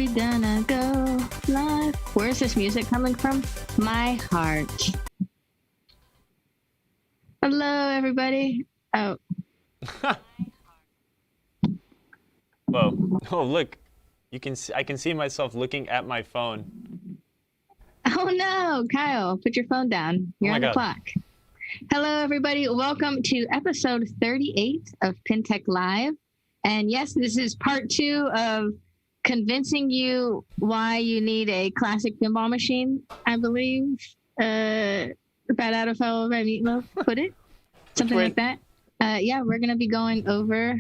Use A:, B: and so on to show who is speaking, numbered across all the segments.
A: we gonna go live? Where's this music coming from? My heart. Hello, everybody. Oh.
B: Whoa. Oh, look. You can see, I can see myself looking at my phone.
A: Oh, no. Kyle, put your phone down. You're on the clock. Hello, everybody. Welcome to episode 38 of PinTech Live. And yes, this is part 2 of convincing you why you need a classic pinball machine, I believe. Bad out of hell by Meatloaf put it. Something like that. Yeah, we're going to be going over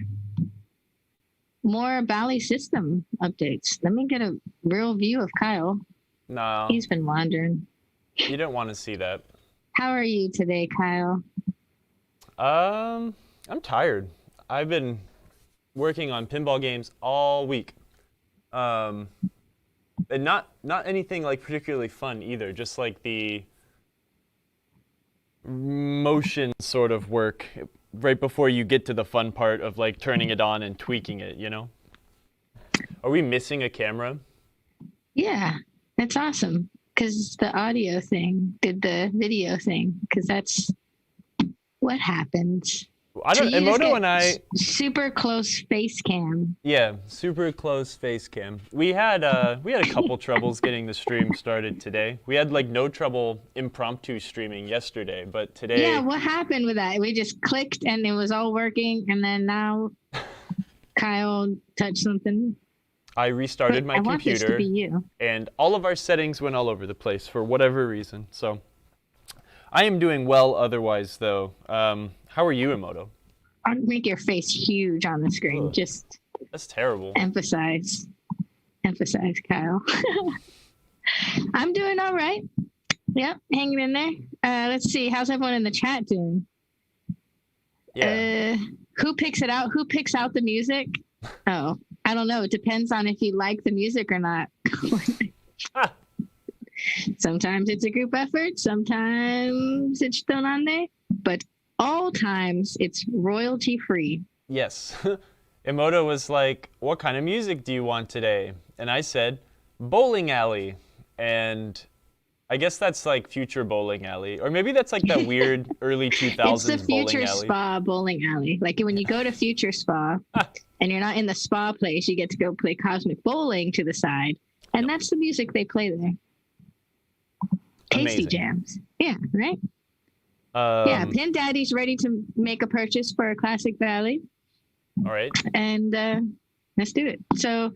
A: more Bally system updates. Let me get a real view of Kyle.
B: No.
A: He's been wandering.
B: You don't want to see that.
A: How are you today, Kyle?
B: I'm tired. I've been working on pinball games all week. And not anything like particularly fun either, just like the motion sort of work right before you get to the fun part of like turning it on and tweaking it, you know? Are we missing a camera?
A: Yeah, that's awesome. Because the audio thing did the video thing, because that's what happens.
B: I don't. Emoto and I
A: super close face cam.
B: Yeah, super close face cam. We had a couple troubles getting the stream started today. We had like no trouble impromptu streaming yesterday, but today.
A: Yeah, what happened with that? We just clicked and it was all working, and then now Kyle touched something.
B: I restarted my computer,
A: want this to be you.
B: And all of our settings went all over the place for whatever reason. So I am doing well otherwise, though. How are you, Emoto?
A: I'll make your face huge on the screen.
B: Ugh,
A: just
B: that's terrible.
A: Emphasize, Kyle. I'm doing all right. Yep, hanging in there. Let's see. How's everyone in the chat doing?
B: Yeah.
A: Who picks it out? Who picks out the music? Oh, I don't know. It depends on if you like the music or not. Sometimes it's a group effort. Sometimes it's thrown on there. But all times it's royalty free.
B: Yes. Emoto was like, what kind of music do you want today? And I said, bowling alley. And I guess that's like future bowling alley. Or maybe that's like that weird early 2000s bowling alley.
A: It's the future spa bowling alley. Like when you go to future spa and you're not in the spa place, you get to go play cosmic bowling to the side. And that's the music they play there. Tasty jams. Yeah, right? Yeah, Pin Daddy's ready to make a purchase for a classic Bally.
B: All right.
A: And let's do it. So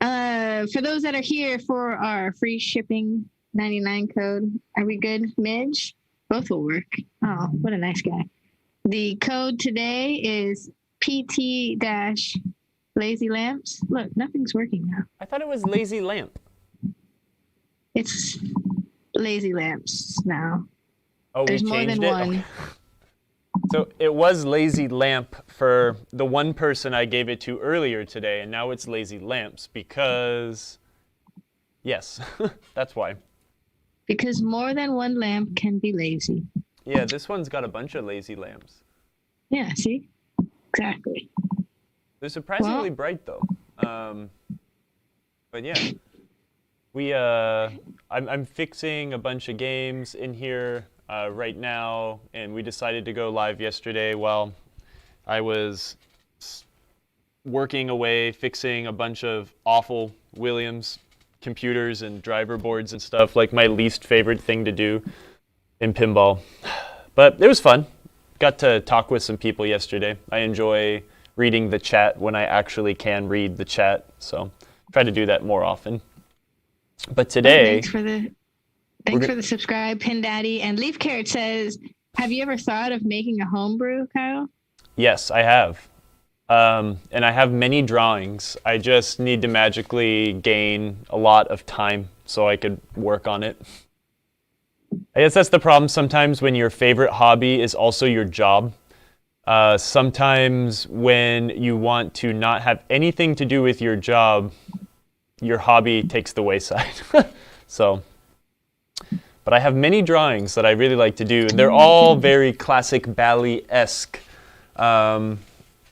A: for those that are here for our free shipping 99 code, are we good, Midge? Both will work. Oh, what a nice guy. The code today is PT-Lazy Lamps. Look, nothing's working now.
B: I thought it was Lazy Lamp.
A: It's Lazy Lamps now.
B: Oh,
A: there's
B: we changed
A: more than
B: it?
A: one.
B: Okay. So it was Lazy Lamp for the one person I gave it to earlier today, and now it's Lazy Lamps because, yes, that's why.
A: Because more than one lamp can be lazy.
B: Yeah, this one's got a bunch of lazy lamps.
A: Yeah, see? Exactly.
B: They're surprisingly bright, though. But yeah, I'm fixing a bunch of games in here right now, and we decided to go live yesterday while I was working away, fixing a bunch of awful Williams computers and driver boards and stuff, like my least favorite thing to do in pinball. But it was fun. Got to talk with some people yesterday. I enjoy reading the chat when I actually can read the chat, so try to do that more often. But today...
A: Thanks for the subscribe, Pin Daddy. And Leaf Carrot says, have you ever thought of making a homebrew, Kyle?
B: Yes, I have. And I have many drawings. I just need to magically gain a lot of time so I could work on it. I guess that's the problem sometimes when your favorite hobby is also your job. Sometimes when you want to not have anything to do with your job, your hobby takes the wayside. But I have many drawings that I really like to do. They're all very classic Bally-esque.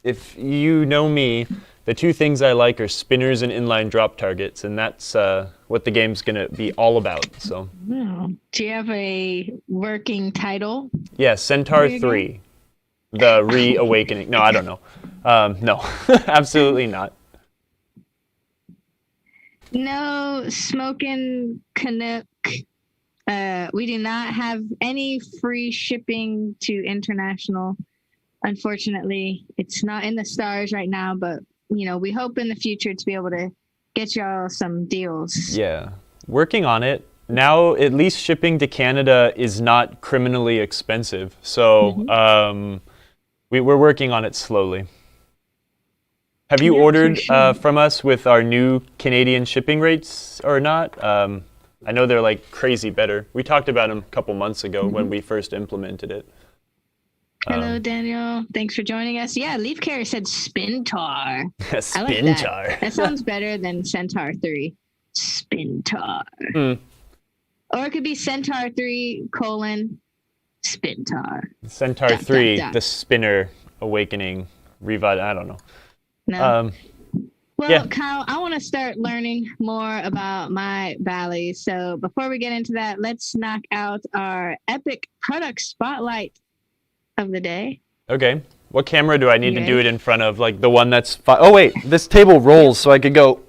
B: If you know me, the two things I like are spinners and inline drop targets, and that's what the game's going to be all about. So.
A: Wow. Do you have a working title?
B: Yeah, Centaur 3, the Reawakening. No, I don't know. No, absolutely not.
A: No smoking Canuck. We do not have any free shipping to international. Unfortunately, it's not in the stars right now, but we hope in the future to be able to get y'all some deals.
B: Yeah, working on it. Now, at least shipping to Canada is not criminally expensive. So we're working on it slowly. Have you ordered from us with our new Canadian shipping rates or not? I know they're like crazy better. We talked about them a couple months ago when we first implemented it.
A: Hello, Daniel. Thanks for joining us. Yeah, Leaf Carrier said Spintar.
B: Spintar.
A: I like that. That sounds better than Centaur 3. Spintar. Or it could be Centaur 3 : Spintar.
B: Centaur 3, the spinner awakening, revive. I don't know.
A: No. Well, Kyle, I want to start learning more about my Bally. So before we get into that, let's knock out our epic product spotlight of the day.
B: Okay. What camera do I need to do it in front of? Like the one that's... Oh, wait. This table rolls so I could go...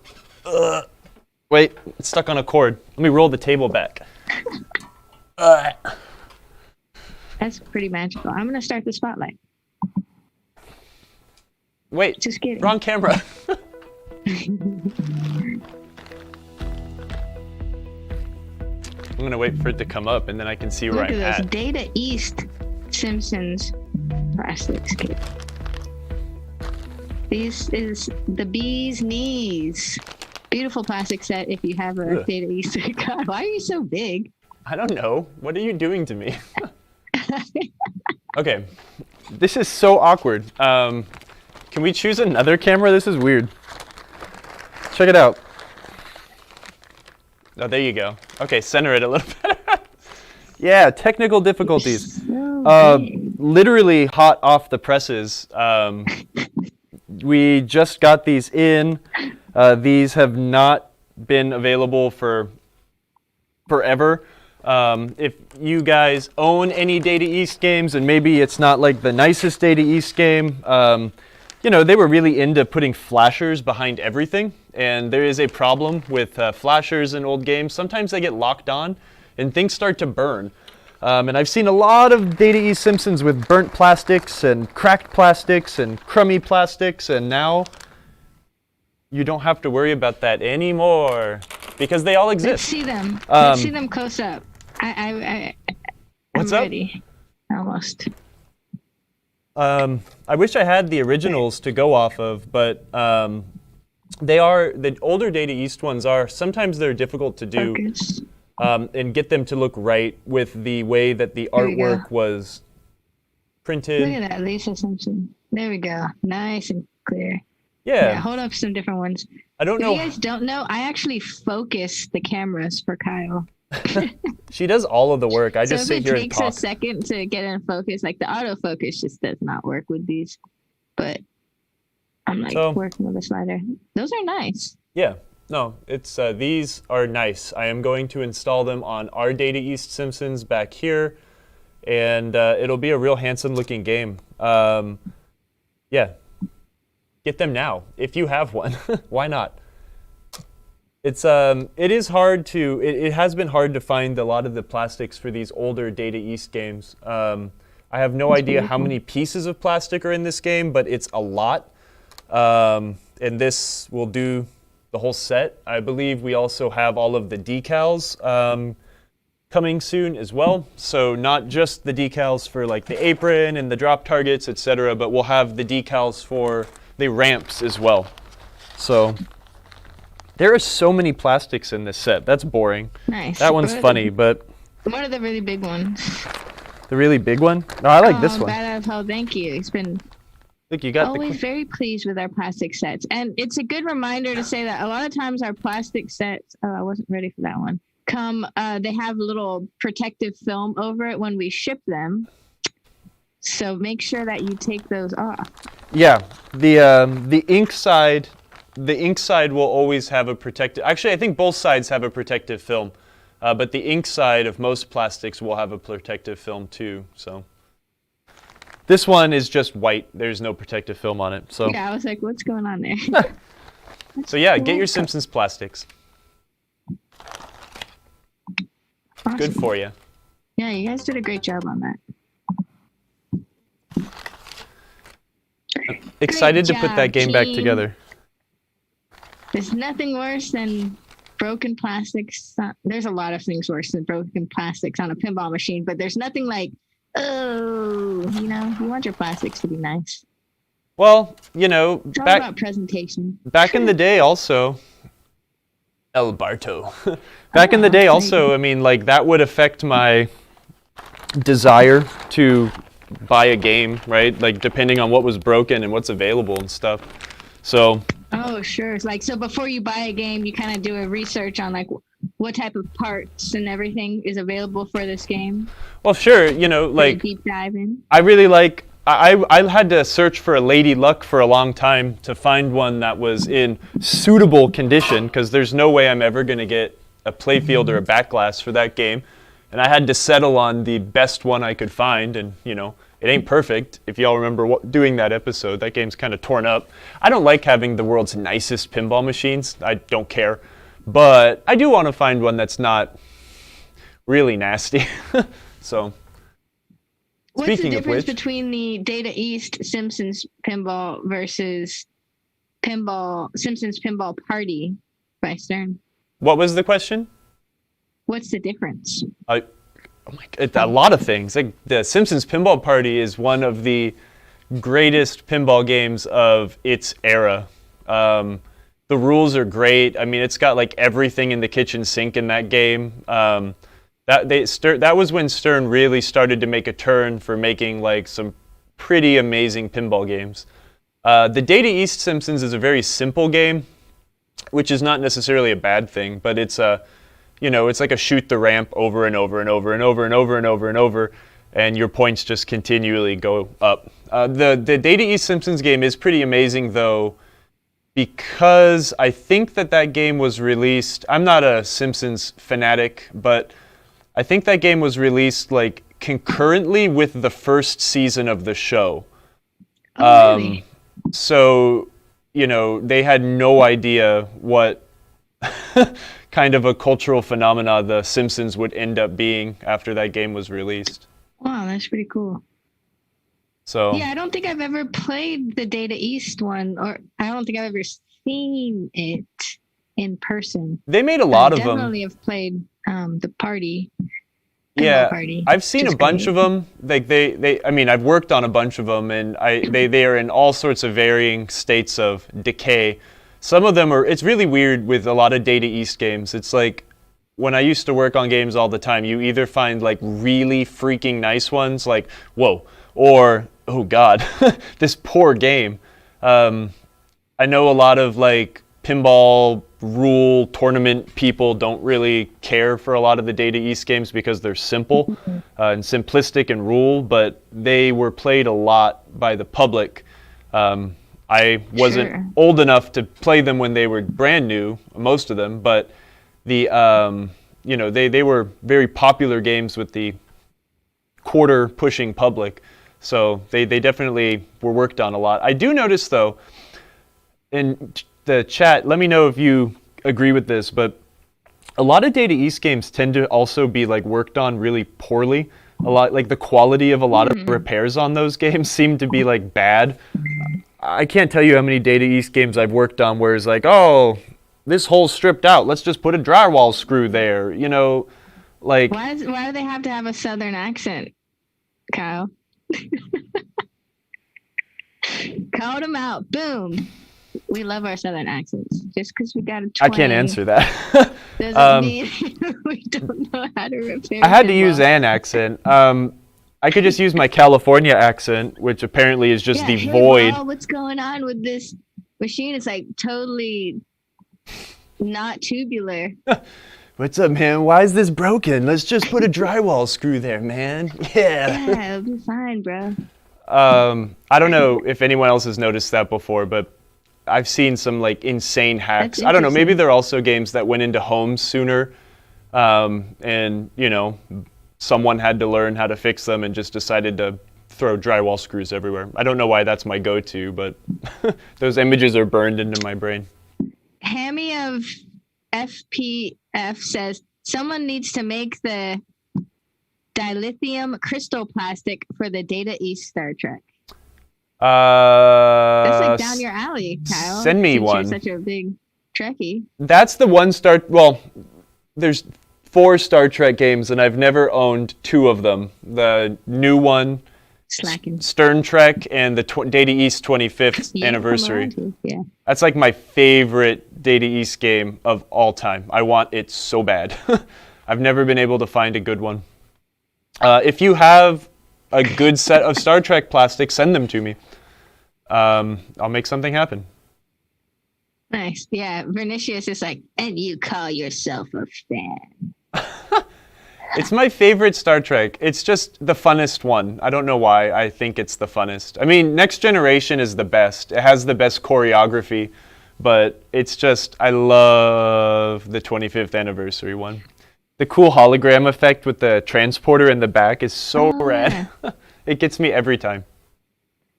B: Wait. It's stuck on a cord. Let me roll the table back.
A: That's pretty magical. I'm going to start the spotlight.
B: Wait.
A: Just kidding.
B: Wrong camera. I'm going to wait for it to come up and then I can see where I'm at.
A: Look at those Data East Simpsons plastics. This is the bee's knees. Beautiful plastic set if you have a Data East. God, why are you so big?
B: I don't know. What are you doing to me? Okay. This is so awkward. Can we choose another camera? This is weird. Check it out. Oh, there you go. Okay, center it a little bit. Yeah, technical difficulties. Literally hot off the presses. We just got these in. These have not been available for forever. If you guys own any Data East games, and maybe it's not like the nicest Data East game, they were really into putting flashers behind everything. And there is a problem with flashers in old games. Sometimes they get locked on and things start to burn. And I've seen a lot of Data East Simpsons with burnt plastics and cracked plastics and crummy plastics, and now you don't have to worry about that anymore because they all exist.
A: Let's see them. Let's see them close up.
B: What's
A: I'm
B: up?
A: Ready. Almost.
B: I wish I had the originals to go off of, but they are, the older Data East ones are, sometimes they're difficult to do.
A: Focus.
B: And get them to look right with the way that the artwork was printed.
A: Look at that, Lisa Simpson. There we go. Nice and clear.
B: Yeah.
A: Hold up some different ones.
B: I don't know.
A: If you guys don't know, I actually focus the cameras for Kyle.
B: She does all of the work. I just sit here and talk.
A: It takes a second to get in focus. Like the autofocus just does not work with these. But I'm like working with a slider. Those are nice.
B: Yeah. No, it's these are nice. I am going to install them on our Data East Simpsons back here, and it'll be a real handsome looking game. Yeah, get them now if you have one. Why not? It is hard to. It has been hard to find a lot of the plastics for these older Data East games. I have no idea how many pieces of plastic are in this game, but it's a lot, and this will do the whole set. I believe we also have all of the decals coming soon as well. So not just the decals for like the apron and the drop targets, etc., but we'll have the decals for the ramps as well. So there are so many plastics in this set. That's boring.
A: Nice.
B: That one's funny, but...
A: What are the really big ones?
B: The really big one? No, I like this one.
A: Bad Hell, thank you. It's been...
B: Look, you got
A: always very pleased with our plastic sets. And it's a good reminder to say that a lot of times our plastic sets, I wasn't ready for that one, they have little protective film over it when we ship them. So make sure that you take those off.
B: Yeah, the ink side will always have a protective. Actually, I think both sides have a protective film, but the ink side of most plastics will have a protective film too. So this one is just white. There's no protective film on it. So
A: yeah, I was like, what's going on there?
B: So yeah, get your Simpsons plastics.
A: Awesome.
B: Good for you.
A: Yeah, you guys did a great job on that.
B: Excited to put that game back together.
A: There's nothing worse than broken plastics. There's a lot of things worse than broken plastics on a pinball machine, but there's nothing like, oh, you want your plastics to be nice.
B: Well,
A: it's all about presentation.
B: Back in the day also, El Barto. Back in the day also, I mean, like that would affect my desire to buy a game, right? Like depending on what was broken and what's available and stuff. So.
A: Oh, sure. It's like, so before you buy a game, you kind of do a research on like what type of parts and everything is available for this game.
B: Well, sure. Like
A: deep dive in.
B: I really like. I had to search for a Lady Luck for a long time to find one that was in suitable condition because there's no way I'm ever going to get a playfield or a back glass for that game. And I had to settle on the best one I could find. And, it ain't perfect. If y'all remember doing that episode, that game's kind of torn up. I don't like having the world's nicest pinball machines. I don't care. But I do want to find one that's not really nasty. So.
A: What's the difference between the Data East Simpsons pinball versus Simpsons Pinball Party by Stern?
B: What was the question?
A: What's the difference?
B: Oh my God, a lot of things. Like the Simpsons Pinball Party is one of the greatest pinball games of its era. The rules are great. I mean, it's got like everything in the kitchen sink in that game. That was when Stern really started to make a turn for making like some pretty amazing pinball games. The Data East Simpsons is a very simple game, which is not necessarily a bad thing, but it's it's like a shoot the ramp over and over and over and over and over and over and over, and your points just continually go up. The Data East Simpsons game is pretty amazing though, because I think that game was released. I'm not a Simpsons fanatic, but I think that game was released like concurrently with the first season of the show.
A: Oh, really?
B: So, they had no idea what kind of a cultural phenomena the Simpsons would end up being after that game was released.
A: Wow, that's pretty cool.
B: So.
A: Yeah, I don't think I've ever played the Data East one, or I don't think I've ever seen it in person.
B: They made a lot of them.
A: I definitely have played the party.
B: Yeah,
A: party,
B: I've seen a bunch of them. Like I mean, I've worked on a bunch of them, and they are in all sorts of varying states of decay. Some of them it's really weird with a lot of Data East games. It's like when I used to work on games all the time, you either find like really freaking nice ones, like whoa, or oh god, this poor game. I know a lot of like pinball rule tournament people don't really care for a lot of the Data East games because they're simple and simplistic in rule, but they were played a lot by the public. I wasn't old enough to play them when they were brand new, most of them, but the they were very popular games with the quarter pushing public, so they definitely were worked on a lot. I do notice though, in the chat, let me know if you agree with this, but a lot of Data East games tend to also be like worked on really poorly. A lot, like the quality of a lot of repairs on those games seem to be like bad. I can't tell you how many Data East games I've worked on where it's like, oh, this hole's stripped out, let's just put a drywall screw there, like.
A: Why do they have to have a southern accent, Kyle? Called them out, boom. We love our southern accents. Just because we got a twang,
B: I can't answer that.
A: doesn't mean we don't know how to repair.
B: I had to use an accent. I could just use my California accent, which apparently is just the void.
A: Bro, what's going on with this machine? It's like totally not tubular.
B: What's up, man? Why is this broken? Let's just put a drywall screw there, man.
A: Yeah, it'll be fine, bro.
B: I don't know if anyone else has noticed that before, but I've seen some like insane hacks. I don't know, maybe there are also games that went into homes sooner, and you know, someone had to learn how to fix them and just decided to throw drywall screws everywhere. I don't know why that's my go-to, but those images are burned into my brain.
A: Hammy of FPF says someone needs to make the dilithium crystal plastic for the Data East Star Trek. That's like down your alley, Kyle.
B: Send me one.
A: You're such a big Trekkie.
B: That's the one Well, there's 4 Star Trek games, and I've never owned 2 of them. The new one, Stern Trek, and the Data East 25th anniversary.
A: Yeah.
B: That's like my favorite Data East game of all time. I want it so bad. I've never been able to find a good one. If you have a good set of Star Trek plastic, send them to me. I'll make something happen.
A: Nice. Yeah. Vernicius is like, and you call yourself a fan.
B: It's my favorite Star Trek. It's just the funnest one. I don't know why. I think it's the funnest. I mean, Next Generation is the best. It has the best choreography, but it's just, I love the 25th anniversary one. The cool hologram effect with the transporter in the back is so rad. Yeah. It gets me every time.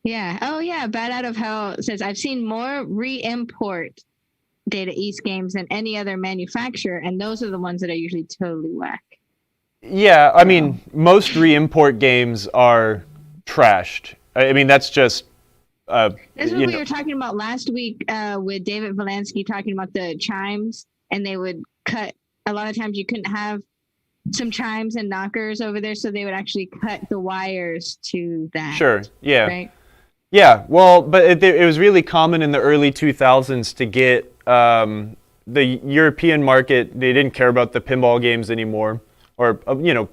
A: Yeah. Oh, yeah. Bad Out of Hell says, I've seen more Reimport Data East games than any other manufacturer, and those are the ones that are usually totally whack.
B: Yeah, I mean, most Reimport games are trashed. I mean, that's just...
A: This is what we were talking about last week with David Volansky talking about the chimes, and they would cut... A lot of times you couldn't have some chimes and knockers over there, so they would actually cut the wires to that.
B: Sure, yeah.
A: Right?
B: Yeah, well, but it was really common in the early 2000s to get the European market. They didn't care about the pinball games anymore, or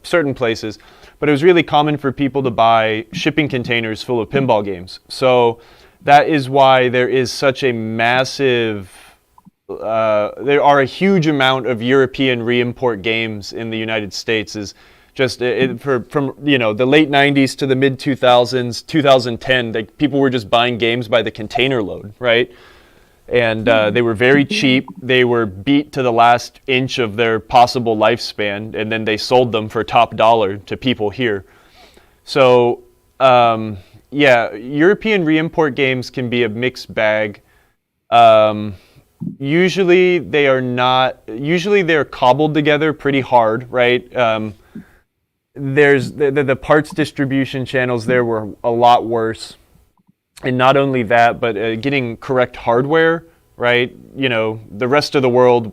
B: certain places, but it was really common for people to buy shipping containers full of pinball games. So that is why there is such a massive, there are a huge amount of European reimport games in the United States. Is just from the late 90s to the mid 2000s, 2010, people were just buying games by the container load, right? And they were very cheap. They were beat to the last inch of their possible lifespan, and then they sold them for top dollar to people here. So, yeah, European reimport games can be a mixed bag. Usually they are not. Usually they're cobbled together pretty hard, right? There's the parts distribution channels there were a lot worse. And not only that, but getting correct hardware, right? The rest of the world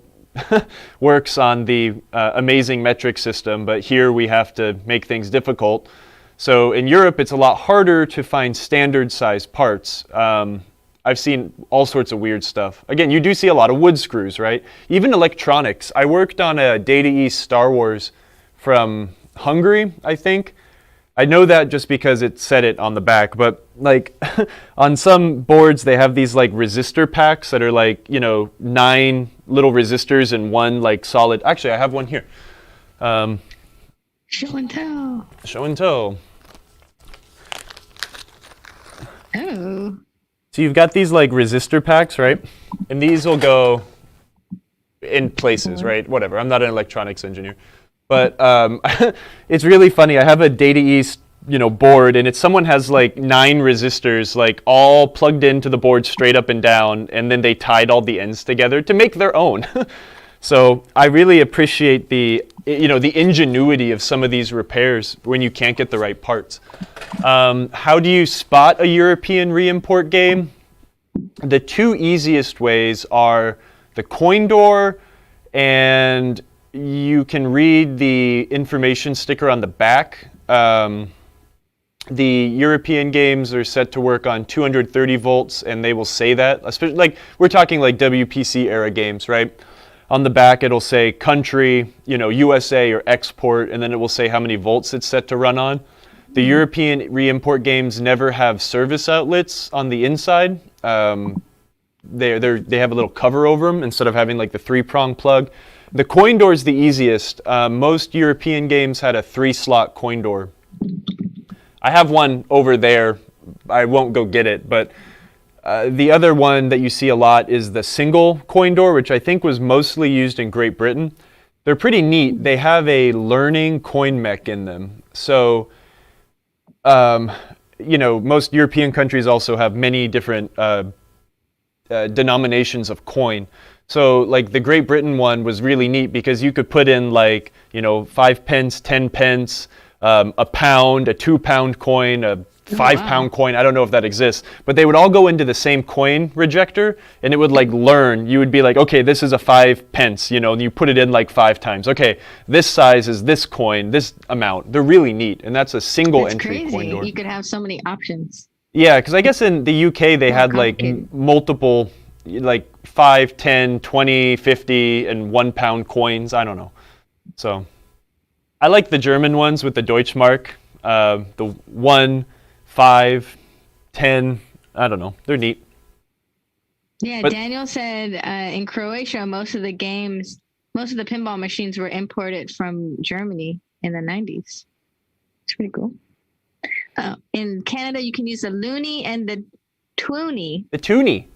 B: works on the amazing metric system, but here we have to make things difficult. So in Europe, it's a lot harder to find standard size parts. I've seen all sorts of weird stuff. Again, you do see a lot of wood screws, right? Even electronics. I worked on a Data East Star Wars from Hungary, I think. I know that just because it said it on the back, but like on some boards they have these like resistor packs that are like 9 little resistors and one like solid. Actually, I have one here.
A: Show and tell.
B: Show and tell.
A: Oh.
B: So you've got these like resistor packs, right? And these will go in places, right? Whatever. I'm not an electronics engineer. But it's really funny. I have a Data East, board, and someone has like 9 resistors, like all plugged into the board straight up and down, and then they tied all the ends together to make their own. So I really appreciate the ingenuity of some of these repairs when you can't get the right parts. How do you spot a European reimport game? The 2 easiest ways are the coin door, and you can read the information sticker on the back. The European games are set to work on 230 volts, and they will say that. Especially, like we're talking like WPC era games, right? On the back, it'll say country, USA or export, and then it will say how many volts it's set to run on. The European reimport games never have service outlets on the inside. They have a little cover over them instead of having like the 3-prong plug. The coin door is the easiest. Most European games had a 3-slot coin door. I have one over there. I won't go get it, but the other one that you see a lot is the single coin door, which I think was mostly used in Great Britain. They're pretty neat. They have a learning coin mech in them. So, most European countries also have many different denominations of coin. So, like, the Great Britain one was really neat because you could put in, 5 pence, 10 pence, a pound, a 2-pound coin, a 5-pound coin. I don't know if that exists, but they would all go into the same coin rejector, and it would learn. You would be like, okay, this is a 5 pence, and you put it in 5 times. Okay, this size is this coin, this amount. They're really neat, and that's a single entry coin door.
A: You could have so many options.
B: Yeah, because I guess in the UK they had multiple 5, 10, 20, 50, and 1-pound coins. I don't know. So I like the German ones with the Deutschmark, the 1, 5, 10, I don't know. They're neat.
A: Yeah, but Daniel said in Croatia, most of the pinball machines were imported from Germany in the 90s. It's pretty cool. In Canada, you can use the loonie and the toonie.
B: The toonie.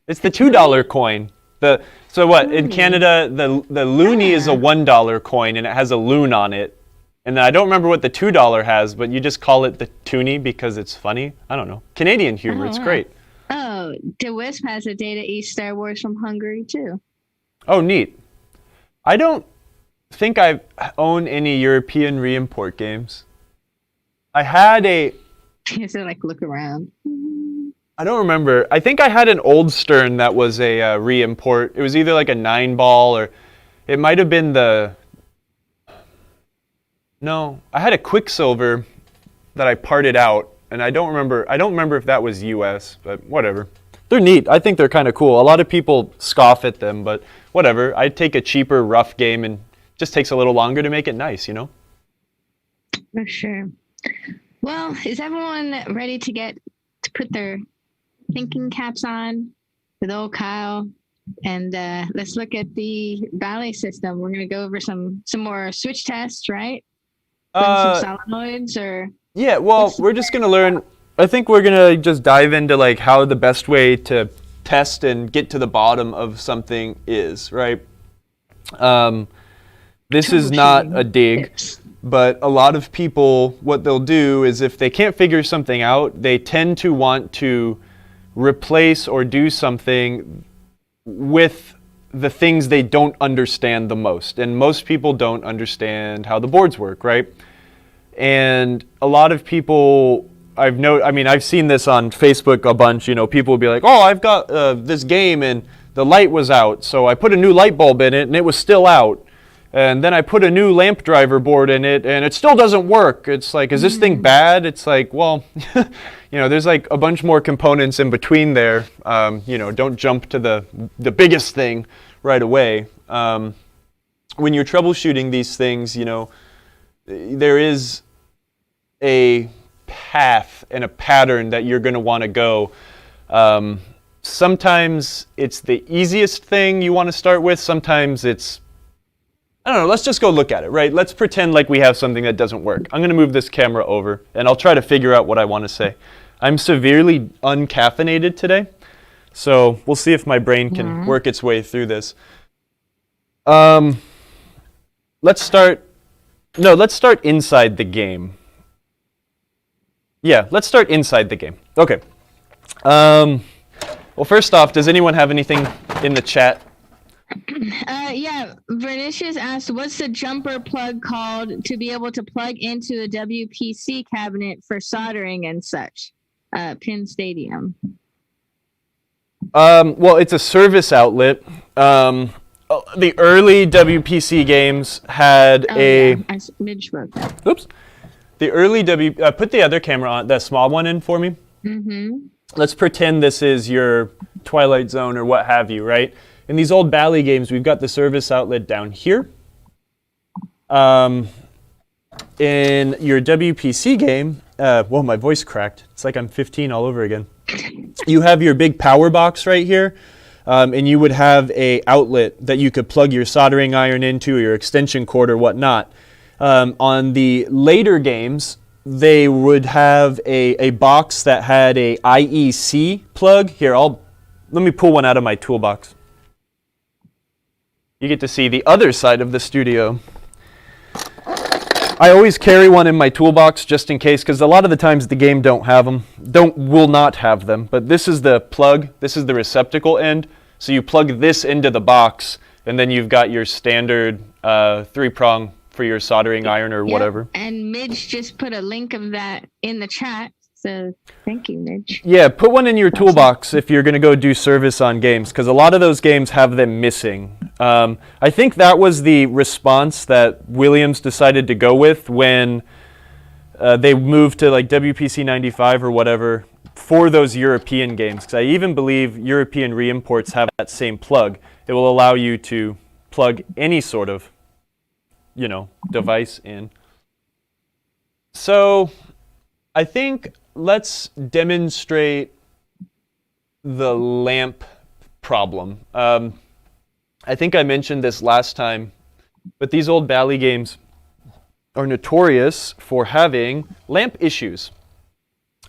B: It's the $2 coin. In Canada, the loonie is a $1 coin, and it has a loon on it. And then I don't remember what the $2 has, but you just call it the toonie because it's funny. I don't know. Canadian humor, it's great.
A: Oh, DeWisp has a Data East Star Wars from Hungary, too.
B: Oh, neat. I don't think I own any European Reimport games. I had a...
A: So, look around.
B: I don't remember. I think I had an old Stern that was a Reimport. It was either a 9-ball or it might have been the... No, I had a Quicksilver that I parted out, and I don't remember if that was US, but whatever. They're neat. I think they're kind of cool. A lot of people scoff at them, but whatever. I'd take a cheaper rough game, and it just takes a little longer to make it nice,
A: For sure. Well, is everyone ready to put their thinking caps on with old Kyle? And let's look at the Bally system. We're going to go over some more switch tests, right? Some solenoids or...
B: Yeah, well, we're just going to learn... I think we're going to just dive into how the best way to test and get to the bottom of something is, right? This is not a dig, but a lot of people, what they'll do is if they can't figure something out, they tend to want to replace or do something with the things they don't understand the most. And most people don't understand how the boards work, right? And a lot of people, I've seen this on Facebook a bunch, people will be like, oh, I've got this game and the light was out, so I put a new light bulb in it and it was still out. And then I put a new lamp driver board in it and it still doesn't work. It's like, is this thing bad? It's like, well, there's a bunch more components in between there. Don't jump to the biggest thing right away. When you're troubleshooting these things, there is a path and a pattern that you're going to want to go. Sometimes it's the easiest thing you want to start with. Sometimes it's, I don't know, let's just go look at it, right? Let's pretend like we have something that doesn't work. I'm going to move this camera over, and I'll try to figure out what I want to say. I'm severely uncaffeinated today, so we'll see if my brain can work its way through this. Let's start inside the game. Yeah, let's start inside the game. Okay. Well, first off, does anyone have anything in the chat?
A: Yeah, Vernicius asked, what's the jumper plug called to be able to plug into a WPC cabinet for soldering and such? Pin Stadium.
B: Well, it's a service outlet. The early WPC games had Oops. The early put the other camera on, the small one in for me.
A: Mm-hmm.
B: Let's pretend this is your Twilight Zone or what have you, right? In these old Bally games, we've got the service outlet down here. In your WPC game, whoa, my voice cracked. It's like I'm 15 all over again. You have your big power box right here. and you would have a outlet that you could plug your soldering iron into, or your extension cord or whatnot. On the later games, they would have a box that had a IEC plug. Here, let me pull one out of my toolbox. You get to see the other side of the studio. I always carry one in my toolbox just in case, because a lot of the times the game don't have them, will not have them. But this is the plug, this is the receptacle end. So you plug this into the box, and then you've got your standard 3-prong for your soldering iron or whatever.
A: And Midge just put a link of that in the chat. So thank you, Midge.
B: Yeah, put one in your toolbox if you're going to go do service on games, because a lot of those games have them missing. I think that was the response that Williams decided to go with when they moved to like WPC 95 or whatever for those European games, because I even believe European reimports have that same plug. It will allow you to plug any sort of, device in. So I think let's demonstrate the lamp problem. I think I mentioned this last time, but these old Bally games are notorious for having lamp issues.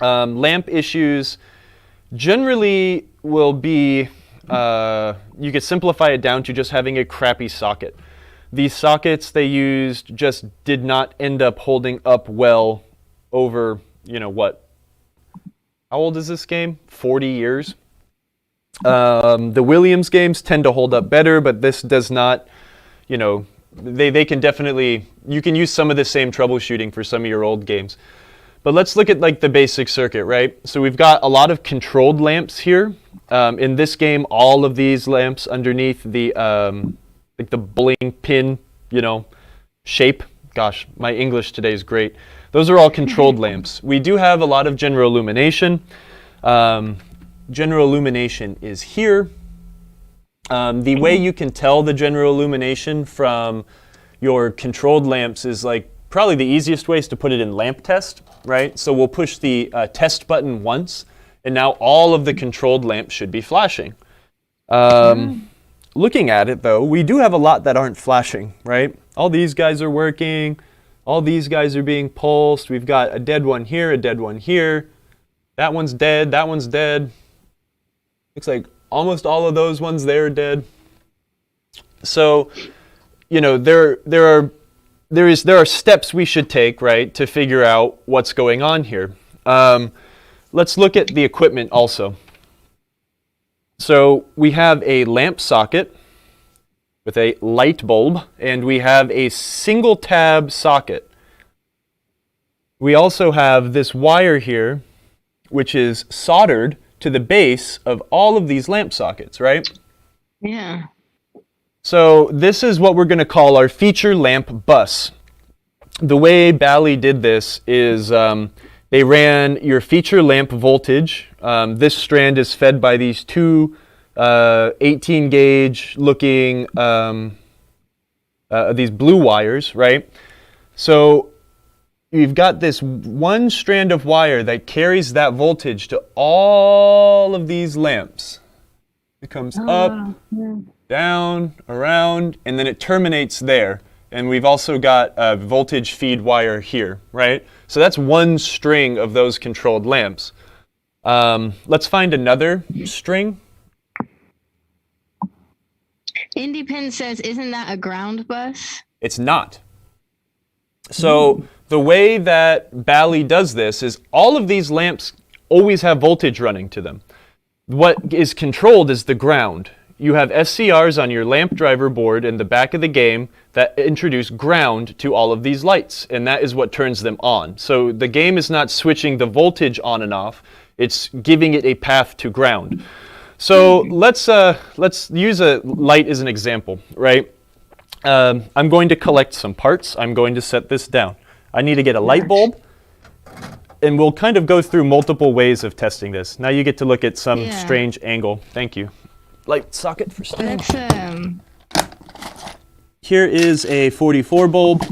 B: Lamp issues generally will be, you could simplify it down to just having a crappy socket. These sockets they used just did not end up holding up well over, what? How old is this game? 40 years. The Williams games tend to hold up better, but this does not, they can definitely, you can use some of the same troubleshooting for some of your old games. But let's look at like the basic circuit, right? So we've got a lot of controlled lamps here. In this game, all of these lamps underneath the, like the bowling pin, shape. Gosh, my English today is great. Those are all controlled lamps. We do have a lot of general illumination. General illumination is here. The way you can tell the general illumination from your controlled lamps is like probably the easiest way is to put it in lamp test, right? So we'll push the test button once, and now all of the controlled lamps should be flashing. Looking at it though, we do have a lot that aren't flashing, right? All these guys are working. All these guys are being pulsed. We've got a dead one here, a dead one here. That one's dead, that one's dead. Looks like almost all of those ones there are dead. So, there are steps we should take, right, to figure out what's going on here. Let's look at the equipment also. So we have a lamp socket with a light bulb, and we have a single tab socket. We also have this wire here, which is soldered to the base of all of these lamp sockets, right?
A: Yeah.
B: So this is what we're going to call our feature lamp bus. The way Bally did this is they ran your feature lamp voltage. This strand is fed by these two 18 gauge looking these blue wires, right? So you've got this one strand of wire that carries that voltage to all of these lamps. It comes up, down, around, and then it terminates there. And we've also got a voltage feed wire here, right? So that's one string of those controlled lamps. Let's find another string.
A: IndiePin says, isn't that a ground bus?
B: It's not. So the way that Bally does this is all of these lamps always have voltage running to them. What is controlled is the ground. You have SCRs on your lamp driver board in the back of the game that introduce ground to all of these lights, and that is what turns them on. So the game is not switching the voltage on and off, it's giving it a path to ground. So let's use a light as an example, right? I'm going to collect some parts. I'm going to set this down. I need to get a light bulb, and we'll kind of go through multiple ways of testing this. Now you get to look at some strange angle. Thank you. Light socket for stand. Here is a 44 bulb.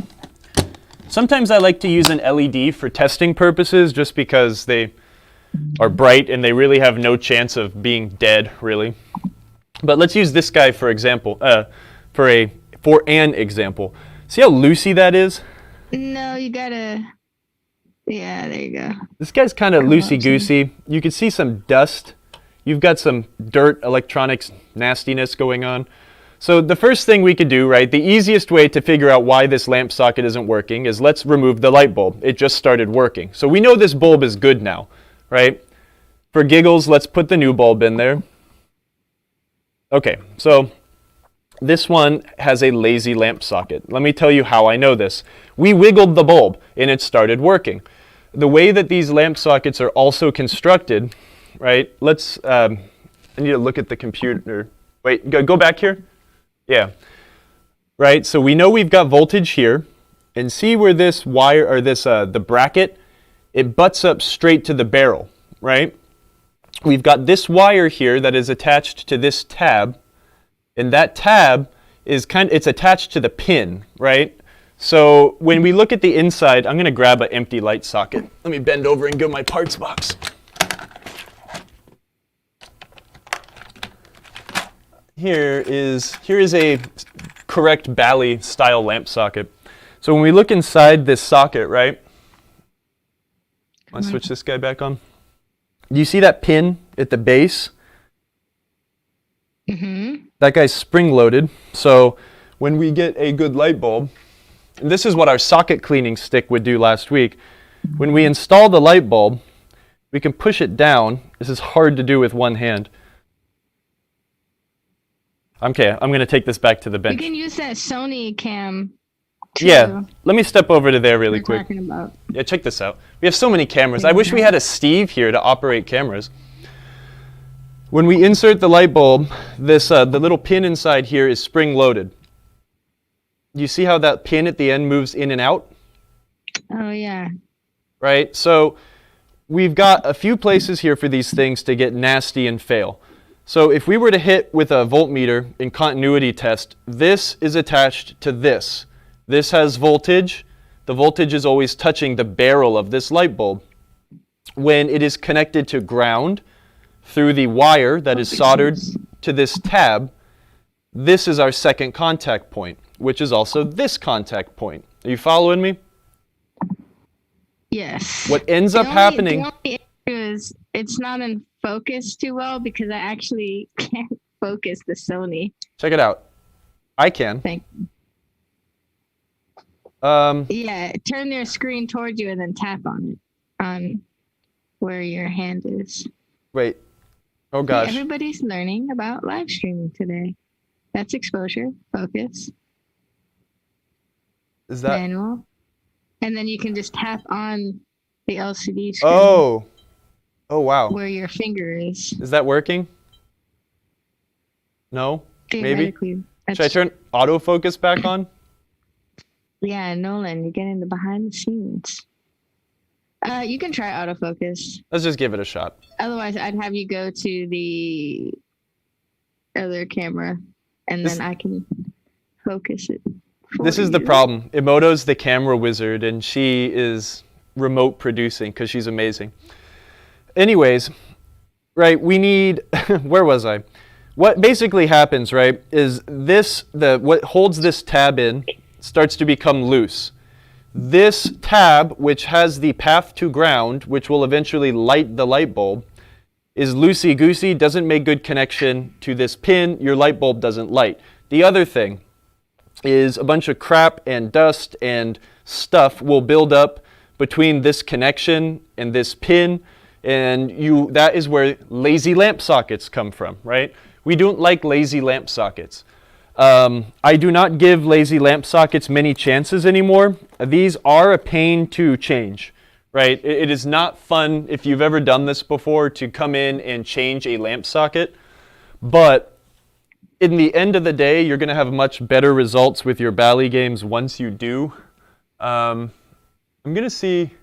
B: Sometimes I like to use an LED for testing purposes just because they are bright and they really have no chance of being dead, really. But let's use this guy for example, for an example. See how loosey that is?
A: No, you gotta. Yeah, there you go.
B: This guy's kind of loosey-goosey. You can see some dust. You've got some dirt, electronics, nastiness going on. So the first thing we could do, right, the easiest way to figure out why this lamp socket isn't working is let's remove the light bulb. It just started working. So we know this bulb is good now, right? For giggles, let's put the new bulb in there. Okay, so this one has a lazy lamp socket. Let me tell you how I know this. We wiggled the bulb and it started working. The way that these lamp sockets are also constructed, right? Let's, I need to look at the computer. Wait, go back here. Yeah, right, so we know we've got voltage here, and see where this wire, or this, the bracket, it butts up straight to the barrel, right? We've got this wire here that is attached to this tab, and that tab is it's attached to the pin, right? So when we look at the inside, I'm gonna grab an empty light socket. Let me bend over and go my parts box. Here is a correct Bally style lamp socket. So when we look inside this socket, right? Let's switch this guy back on. Do you see that pin at the base? Mm-hmm. That guy's spring loaded. So when we get a good light bulb, and this is what our socket cleaning stick would do last week. When we install the light bulb, we can push it down. This is hard to do with one hand. Okay, I'm going to take this back to the bench.
A: You can use that Sony cam too.
B: Yeah, let me step over to there really quick.
A: Talking about.
B: Yeah, check this out. We have so many cameras. I wish we had a Steve here to operate cameras. When we insert the light bulb, this the little pin inside here is spring loaded. You see how that pin at the end moves in and out?
A: Oh, yeah.
B: Right, so we've got a few places here for these things to get nasty and fail. So if we were to hit with a voltmeter in continuity test, this is attached to this. This has voltage. The voltage is always touching the barrel of this light bulb. When it is connected to ground through the wire that is soldered to this tab, this is our second contact point, which is also this contact point. Are you following me?
A: Yes.
B: What ends up happening...
A: The only issue is it's not in focus too well because I actually can't focus the Sony.
B: Check it out. I can.
A: Thank you. Yeah, turn your screen towards you and then tap on it, on where your hand is.
B: Wait. Oh gosh.
A: Hey, everybody's learning about live streaming today. That's exposure, focus.
B: Is that
A: manual? And then you can just tap on the LCD screen.
B: Oh. Oh, wow.
A: Where your finger is.
B: Is that working? No? Maybe? Should I turn autofocus back on?
A: Yeah, Nolan, you're getting the behind the scenes. You can try autofocus.
B: Let's just give it a shot.
A: Otherwise, I'd have you go to the other camera, and then I can focus it.
B: This is the problem. Emoto's the camera wizard, and she is remote producing because she's amazing. Anyways, right, we need, where was I? What basically happens, right, is this, what holds this tab in starts to become loose. This tab, which has the path to ground, which will eventually light the light bulb, is loosey-goosey, doesn't make good connection to this pin, your light bulb doesn't light. The other thing is a bunch of crap and dust and stuff will build up between this connection and this pin, and that is where lazy lamp sockets come from, right? We don't like lazy lamp sockets. I do not give lazy lamp sockets many chances anymore. These are a pain to change, right? It is not fun, if you've ever done this before, to come in and change a lamp socket. But in the end of the day, you're going to have much better results with your Bally games once you do. I'm going to see...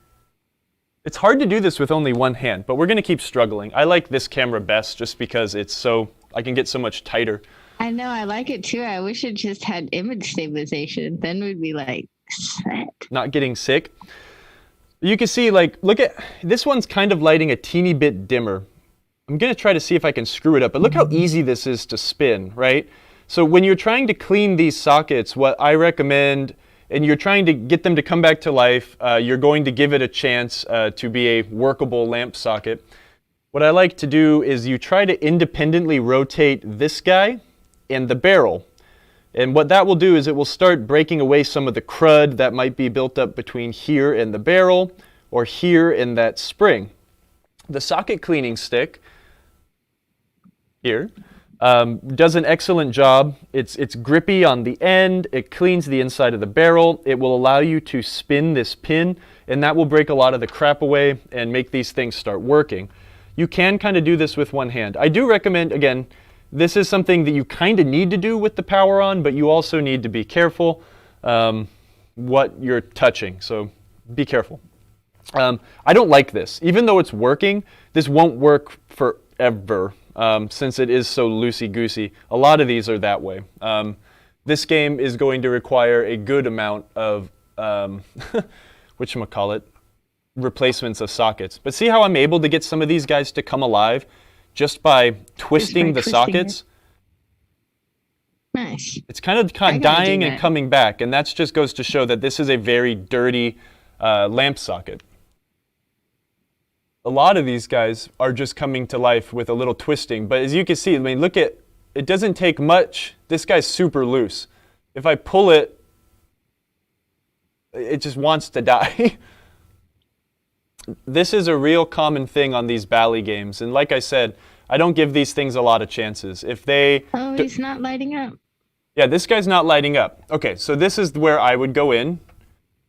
B: It's hard to do this with only one hand, but we're going to keep struggling. I like this camera best just because it's so... I can get so much tighter.
A: I know, I like it too. I wish it just had image stabilization. Then we'd be like, set.
B: Not getting sick. You can see, like, look at, this one's kind of lighting a teeny bit dimmer. I'm going to try to see if I can screw it up, but look how easy this is to spin, right? So when you're trying to clean these sockets, what I recommend, and you're trying to get them to come back to life, you're going to give it a chance to be a workable lamp socket. What I like to do is you try to independently rotate this guy and the barrel. And what that will do is it will start breaking away some of the crud that might be built up between here and the barrel or here in that spring. The socket cleaning stick here does an excellent job. It's grippy on the end. It cleans the inside of the barrel. It will allow you to spin this pin, and that will break a lot of the crap away and make these things start working. You can kind of do this with one hand. I do recommend, again, this is something that you kind of need to do with the power on, but you also need to be careful what you're touching, so be careful. I don't like this. Even though it's working, this won't work forever since it is so loosey-goosey. A lot of these are that way. This game is going to require a good amount of, whatchamacallit, replacements of sockets. But see how I'm able to get some of these guys to come alive just by twisting the sockets?
A: Nice.
B: It's kind of dying and coming back, and that just goes to show that this is a very dirty lamp socket. A lot of these guys are just coming to life with a little twisting, but as you can see, I mean, look at, it doesn't take much. This guy's super loose. If I pull it, it just wants to die. This is a real common thing on these Bally games, and like I said, I don't give these things a lot of chances. If they...
A: Oh, he's not lighting up.
B: Yeah, this guy's not lighting up. Okay, so this is where I would go in,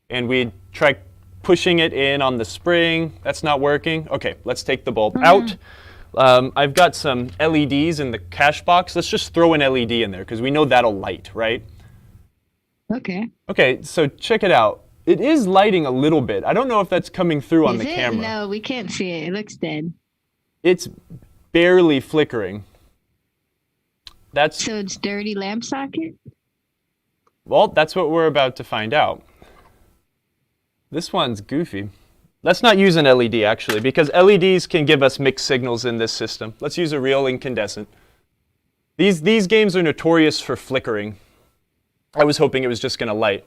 B: and we'd try pushing it in on the spring. That's not working. Okay, let's take the bulb out. I've got some LEDs in the cache box. Let's just throw an LED in there, because we know that'll light, right?
A: Okay.
B: Okay, so check it out. It is lighting a little bit. I don't know if that's coming through on the camera.
A: No, we can't see it. It looks dead.
B: It's barely flickering. That's...
A: So it's dirty lamp socket?
B: Well, that's what we're about to find out. This one's goofy. Let's not use an LED, actually, because LEDs can give us mixed signals in this system. Let's use a real incandescent. These games are notorious for flickering. I was hoping it was just going to light.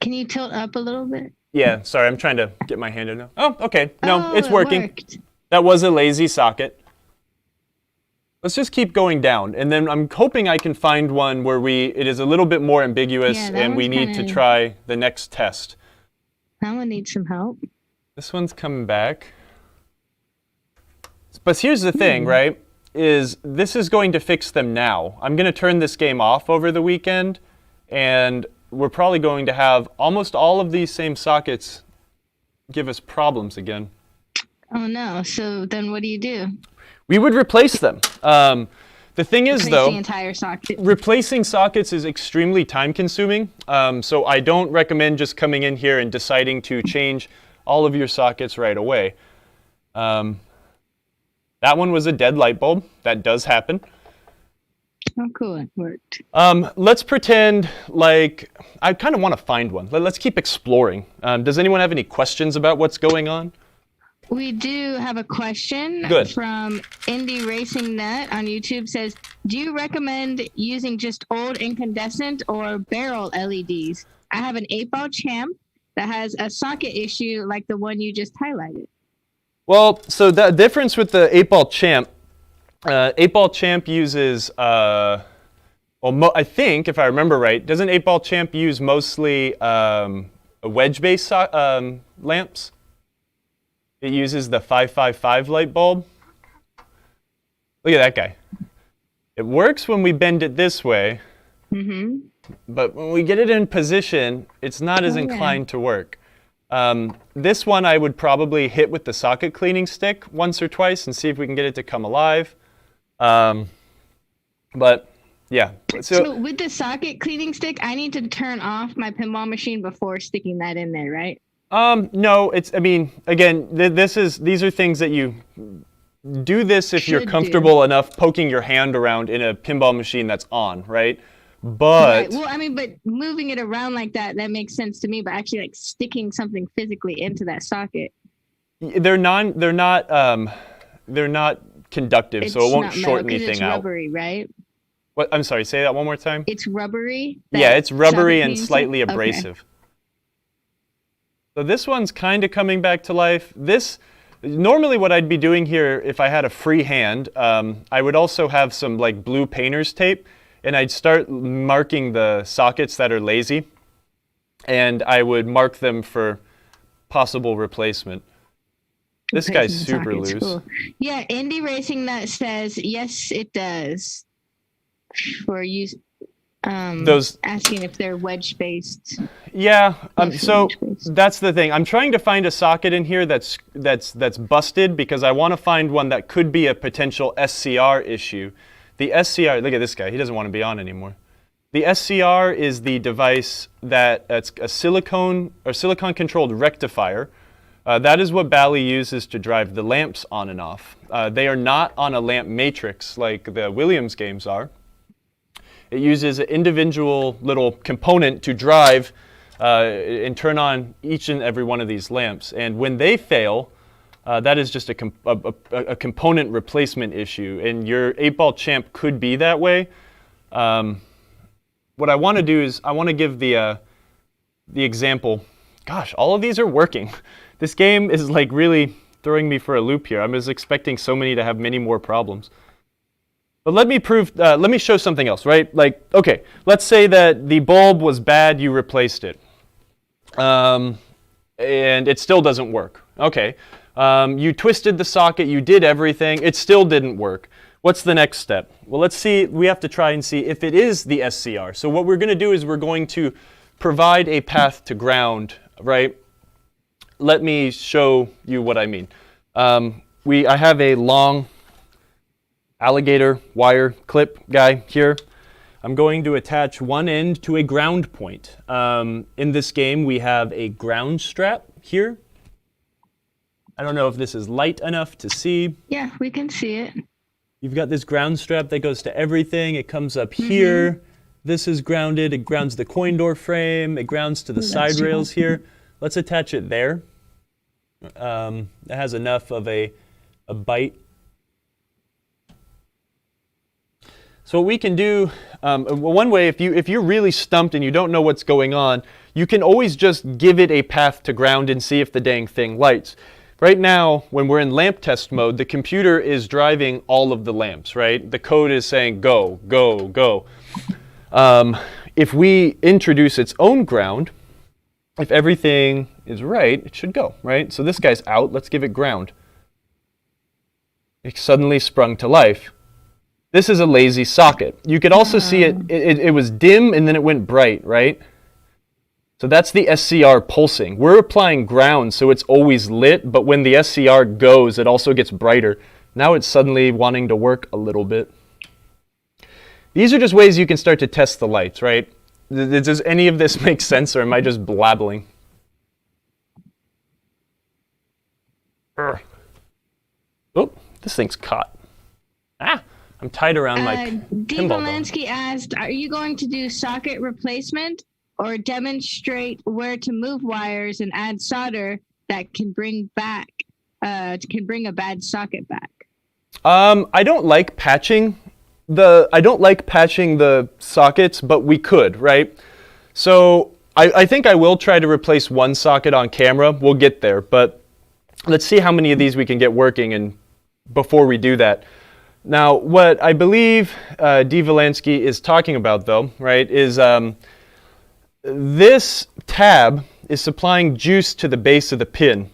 A: Can you tilt up a little bit?
B: Yeah, sorry, I'm trying to get my hand in now. Oh, okay. No, it's
A: it
B: working.
A: Worked.
B: That was a lazy socket. Let's just keep going down, and then I'm hoping I can find one where it is a little bit more ambiguous, and we need to try the next test.
A: That one needs some help.
B: This one's coming back. But here's the thing, right, is this is going to fix them now. I'm going to turn this game off over the weekend, and we're probably going to have almost all of these same sockets give us problems again.
A: Oh, no. So then what do you do?
B: We would replace them. The thing is, though,
A: the entire socket.
B: Replacing sockets is extremely time-consuming. So I don't recommend just coming in here and deciding to change all of your sockets right away. That one was a dead light bulb. That does happen.
A: Oh, cool. It worked.
B: Let's pretend like I kind of want to find one. Let's keep exploring. Does anyone have any questions about what's going on?
A: We do have a question from Indie Racing Net on YouTube. Says, do you recommend using just old incandescent or barrel LEDs? I have an 8-ball champ that has a socket issue like the one you just highlighted. Well,
B: so the difference with the 8-ball champ, 8-ball champ uses, I think, if I remember right, doesn't 8-ball champ use mostly wedge-based lamps? It uses the 555 light bulb. Look at that guy. It works when we bend it this way, but when we get it in position, it's not as inclined to work. This one I would probably hit with the socket cleaning stick once or twice and see if we can get it to come alive. But yeah.
A: So with the socket cleaning stick, I need to turn off my pinball machine before sticking that in there, right?
B: No, I mean, again, these are things that you do this if you're comfortable enough poking your hand around in a pinball machine that's on, right? But
A: well, I mean, but moving it around like that makes sense to me, but actually like sticking something physically into that socket.
B: They're not conductive, so it won't short anything
A: it's
B: out.
A: Rubbery, right?
B: What? I'm sorry. Say that one more time.
A: It's rubbery.
B: Yeah, it's rubbery and slightly abrasive.
A: Okay.
B: So this one's kind of coming back to life. Normally what I'd be doing here if I had a free hand, I would also have some like blue painter's tape, and I'd start marking the sockets that are lazy, and I would mark them for possible replacement. This guy's super loose. Cool.
A: Yeah, Indie Racing Nut says, yes, it does. For you, those asking if they're wedge-based.
B: Yeah, so that's the thing. I'm trying to find a socket in here that's busted because I want to find one that could be a potential SCR issue. The SCR, look at this guy. He doesn't want to be on anymore. The SCR is the device that's a silicon-controlled rectifier. That is what Bally uses to drive the lamps on and off. They are not on a lamp matrix like the Williams games are. It uses an individual little component to drive and turn on each and every one of these lamps. And when they fail, that is just a component replacement issue. And your 8-ball champ could be that way. What I want to do is I want to give the example. Gosh, all of these are working. This game is like really throwing me for a loop here. I was expecting so many to have many more problems. But let me show something else, right? Like, okay, let's say that the bulb was bad, you replaced it. And it still doesn't work. Okay, you twisted the socket, you did everything, it still didn't work. What's the next step? Well, let's see, we have to try and see if it is the SCR. So what we're going to do is we're going to provide a path to ground, right? Let me show you what I mean. I have a long alligator wire clip guy here. I'm going to attach one end to a ground point. In this game, we have a ground strap here. I don't know if this is light enough to see.
A: Yeah, we can see it.
B: You've got this ground strap that goes to everything. It comes up here. This is grounded. It grounds the coin door frame. It grounds to the side rails here. Let's attach it there. It has enough of a bite. So what we can do, one way, if you're really stumped and you don't know what's going on, you can always just give it a path to ground and see if the dang thing lights. Right now, when we're in lamp test mode, the computer is driving all of the lamps, right? The code is saying go, go, go. If we introduce its own ground, if everything is right, it should go, right? So this guy's out. Let's give it ground. It suddenly sprung to life. This is a lazy socket. You could also see it was dim and then it went bright, right? So that's the SCR pulsing. We're applying ground so it's always lit, but when the SCR goes, it also gets brighter. Now it's suddenly wanting to work a little bit. These are just ways you can start to test the lights, right? Does any of this make sense, or am I just blabbling? Oh, this thing's caught. Ah, I'm tied around my pinball ball.
A: Lansky asked, are you going to do socket replacement or demonstrate where to move wires and add solder that can bring a bad socket back?
B: I don't like patching the sockets, but we could, right? So I think I will try to replace one socket on camera. We'll get there, but let's see how many of these we can get working and before we do that. Now, what I believe D. Valansky is talking about, though, right, is this tab is supplying juice to the base of the pin.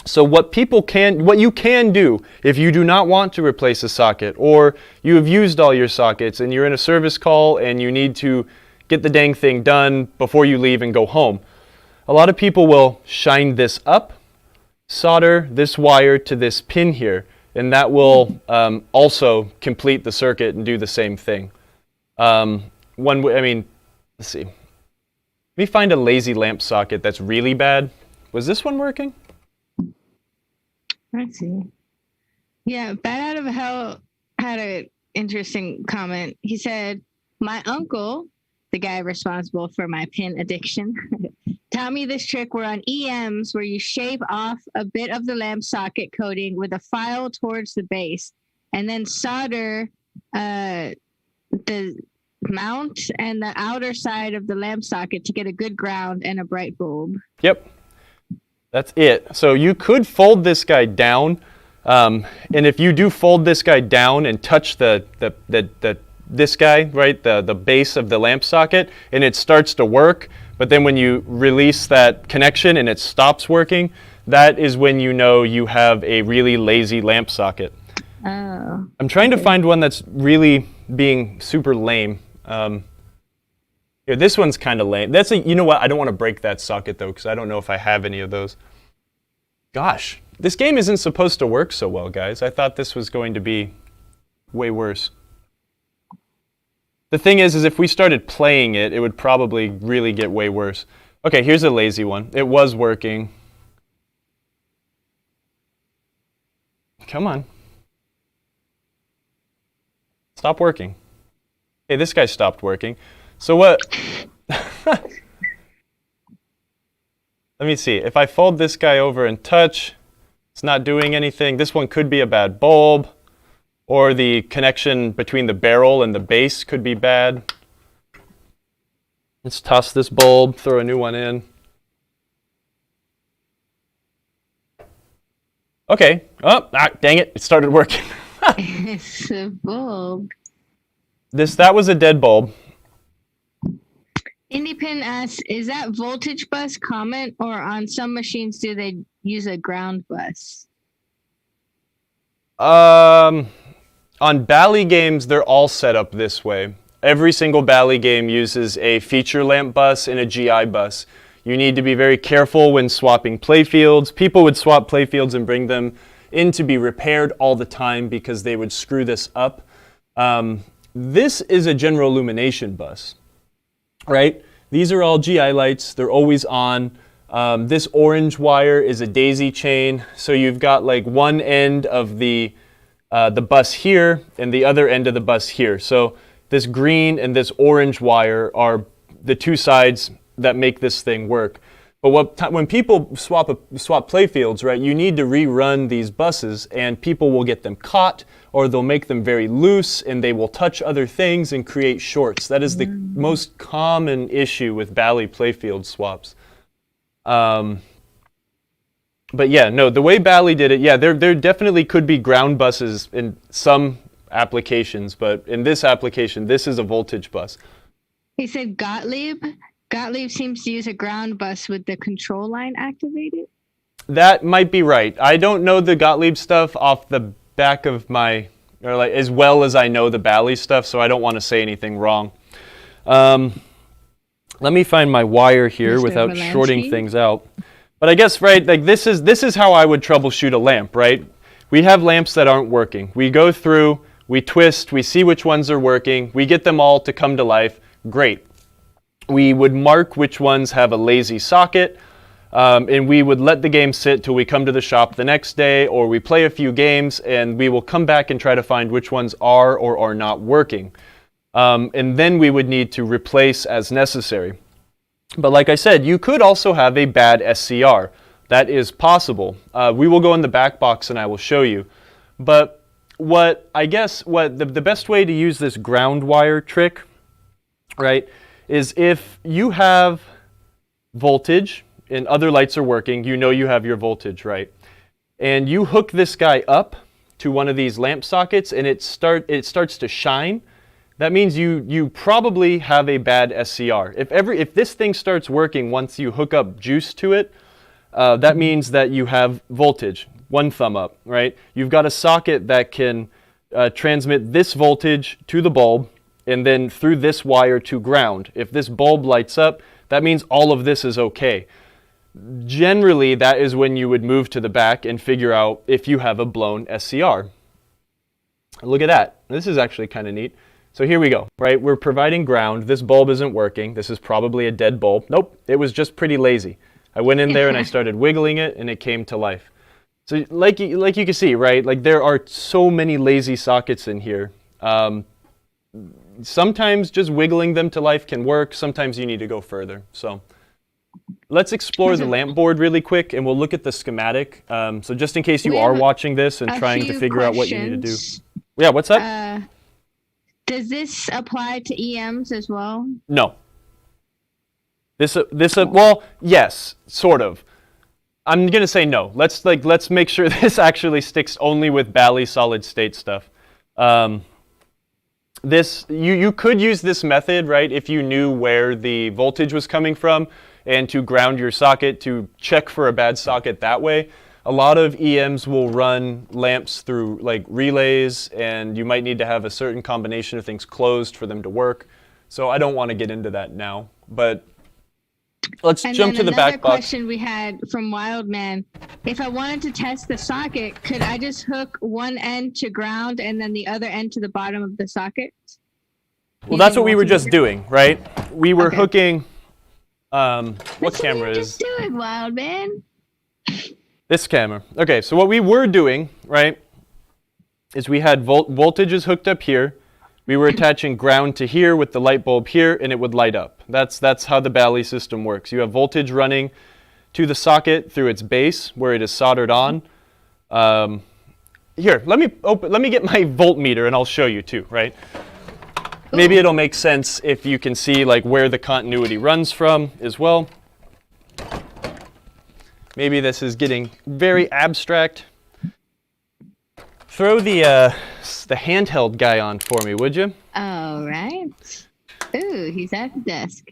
B: So what you can do if you do not want to replace a socket, or you have used all your sockets and you're in a service call and you need to get the dang thing done before you leave and go home. A lot of people will shine this up, solder this wire to this pin here, and that will also complete the circuit and do the same thing. Let's see. Let me find a lazy lamp socket that's really bad. Was this one working?
A: Let's see. Yeah, Bad Out of Hell had an interesting comment. He said, my uncle, the guy responsible for my pin addiction, taught me this trick where on EMs where you shave off a bit of the lamp socket coating with a file towards the base and then solder the mount and the outer side of the lamp socket to get a good ground and a bright bulb.
B: Yep, that's it. So you could fold this guy down, and if you do fold this guy down and touch this guy, right, the base of the lamp socket, and it starts to work, but then when you release that connection and it stops working, that is when you know you have a really lazy lamp socket.
A: Oh.
B: I'm trying to find one that's really being super lame. Here, this one's kind of lame. You know what? I don't want to break that socket though, because I don't know if I have any of those. Gosh, this game isn't supposed to work so well, guys. I thought this was going to be way worse. The thing is if we started playing it, it would probably really get way worse. Okay, here's a lazy one. It was working. Come on. Stop working. Hey, this guy stopped working. So what? Let me see. If I fold this guy over and touch, it's not doing anything. This one could be a bad bulb, or the connection between the barrel and the base could be bad. Let's toss this bulb, throw a new one in. Okay. Oh, dang it. It started working.
A: It's a bulb.
B: That was a dead bulb.
A: IndiePin asks, is that voltage bus common, or on some machines do they use a ground bus?
B: On Bally games, they're all set up this way. Every single Bally game uses a feature lamp bus and a GI bus. You need to be very careful when swapping playfields. People would swap playfields and bring them in to be repaired all the time because they would screw this up. This is a general illumination bus, right? These are all GI lights. They're always on. This orange wire is a daisy chain. So you've got like one end of the bus here and the other end of the bus here. So this green and this orange wire are the two sides that make this thing work. But when people swap playfields, right, you need to rerun these buses, and people will get them caught, or they'll make them very loose, and they will touch other things and create shorts. That is the most common issue with Bally playfield swaps. But yeah, no, the way Bally did it, yeah, there definitely could be ground buses in some applications, but in this application, this is a voltage bus.
A: He said Gottlieb seems to use a ground bus with the control line activated.
B: That might be right. I don't know the Gottlieb stuff off the back of my, or like as well as I know the Bally stuff, so I don't want to say anything wrong. Let me find my wire here without shorting things out. But I guess, right, like this is how I would troubleshoot a lamp, right? We have lamps that aren't working. We go through, we twist, we see which ones are working, we get them all to come to life. Great. We would mark which ones have a lazy socket, and we would let the game sit till we come to the shop the next day, or we play a few games, and we will come back and try to find which ones are or are not working. And then we would need to replace as necessary. But like I said, you could also have a bad SCR. That is possible. We will go in the back box and I will show you. But the best way to use this ground wire trick, right, is if you have voltage and other lights are working, you know you have your voltage, right? And you hook this guy up to one of these lamp sockets and it starts to shine, that means you probably have a bad SCR. If this thing starts working once you hook up juice to it, that means that you have voltage. One thumb up, right? You've got a socket that can transmit this voltage to the bulb and then through this wire to ground. If this bulb lights up, that means all of this is okay. Generally, that is when you would move to the back and figure out if you have a blown SCR. Look at that. This is actually kind of neat. So here we go, right? We're providing ground. This bulb isn't working. This is probably a dead bulb. Nope, it was just pretty lazy. I went in there and I started wiggling it and it came to life. So like you can see, right? Like there are so many lazy sockets in here. Sometimes just wiggling them to life can work. Sometimes you need to go further. So let's explore the lamp board really quick and we'll look at the schematic. So just in case you are watching this and trying to figure out what you need to do. Yeah, what's that?
A: Does this apply to EMs as well?
B: No. Well, yes, sort of. I'm gonna say no. Let's make sure this actually sticks only with Bally solid state stuff. You could use this method, right, if you knew where the voltage was coming from, and to ground your socket to check for a bad socket that way. A lot of EMs will run lamps through like relays, and you might need to have a certain combination of things closed for them to work. So I don't want to get into that now, but let's jump to the back box.
A: Another question we had from Wildman: if I wanted to test the socket, could I just hook one end to ground and then the other end to the bottom of the socket?
B: Well, that's what we were just doing, right? We were hooking. What camera is?
A: Just doing, Wildman.
B: This camera. Okay, so what we were doing, right, is we had voltages hooked up here. We were attaching ground to here with the light bulb here, and it would light up. That's how the Bally system works. You have voltage running to the socket through its base where it is soldered on. Here, let me get my voltmeter and I'll show you too, right? Maybe it'll make sense if you can see like where the continuity runs from as well. Maybe this is getting very abstract. Throw the handheld guy on for me, would you?
A: All right. Ooh, he's at the desk.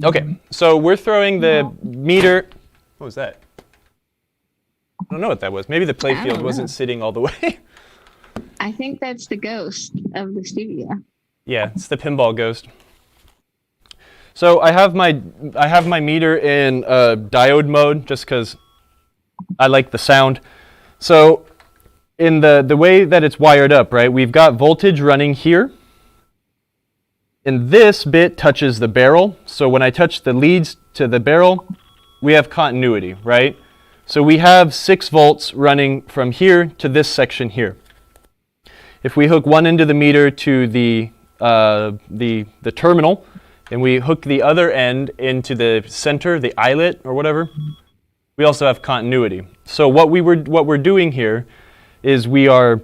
B: Okay, so we're throwing the meter. What was that? I don't know what that was. Maybe the playfield wasn't sitting all the way.
A: I think that's the ghost of the studio.
B: Yeah, it's the pinball ghost. So I have my meter in diode mode just because I like the sound. So in the way that it's wired up, right, we've got voltage running here. And this bit touches the barrel. So when I touch the leads to the barrel, we have continuity, right? So we have 6 volts running from here to this section here. If we hook one end of the meter to the terminal, and we hook the other end into the center, the eyelet or whatever, we also have continuity. So what we're doing here is we are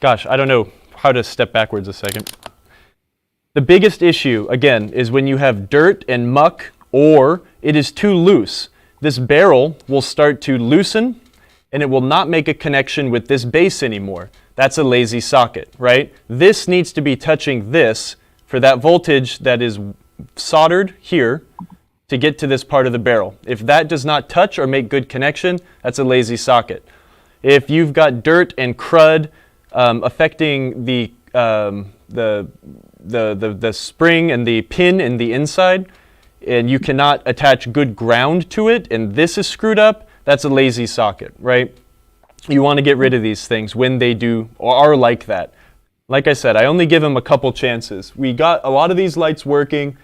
B: gosh, I don't know how to step backwards a second. The biggest issue, again, is when you have dirt and muck or it is too loose. This barrel will start to loosen and it will not make a connection with this base anymore. That's a lazy socket, right? This needs to be touching this for that voltage that is soldered here to get to this part of the barrel. If that does not touch or make good connection, that's a lazy socket. If you've got dirt and crud affecting the spring and the pin in the inside, and you cannot attach good ground to it, and this is screwed up, that's a lazy socket, right? You want to get rid of these things when they do or are like that. Like I said, I only give them a couple chances. We got a lot of these lights working.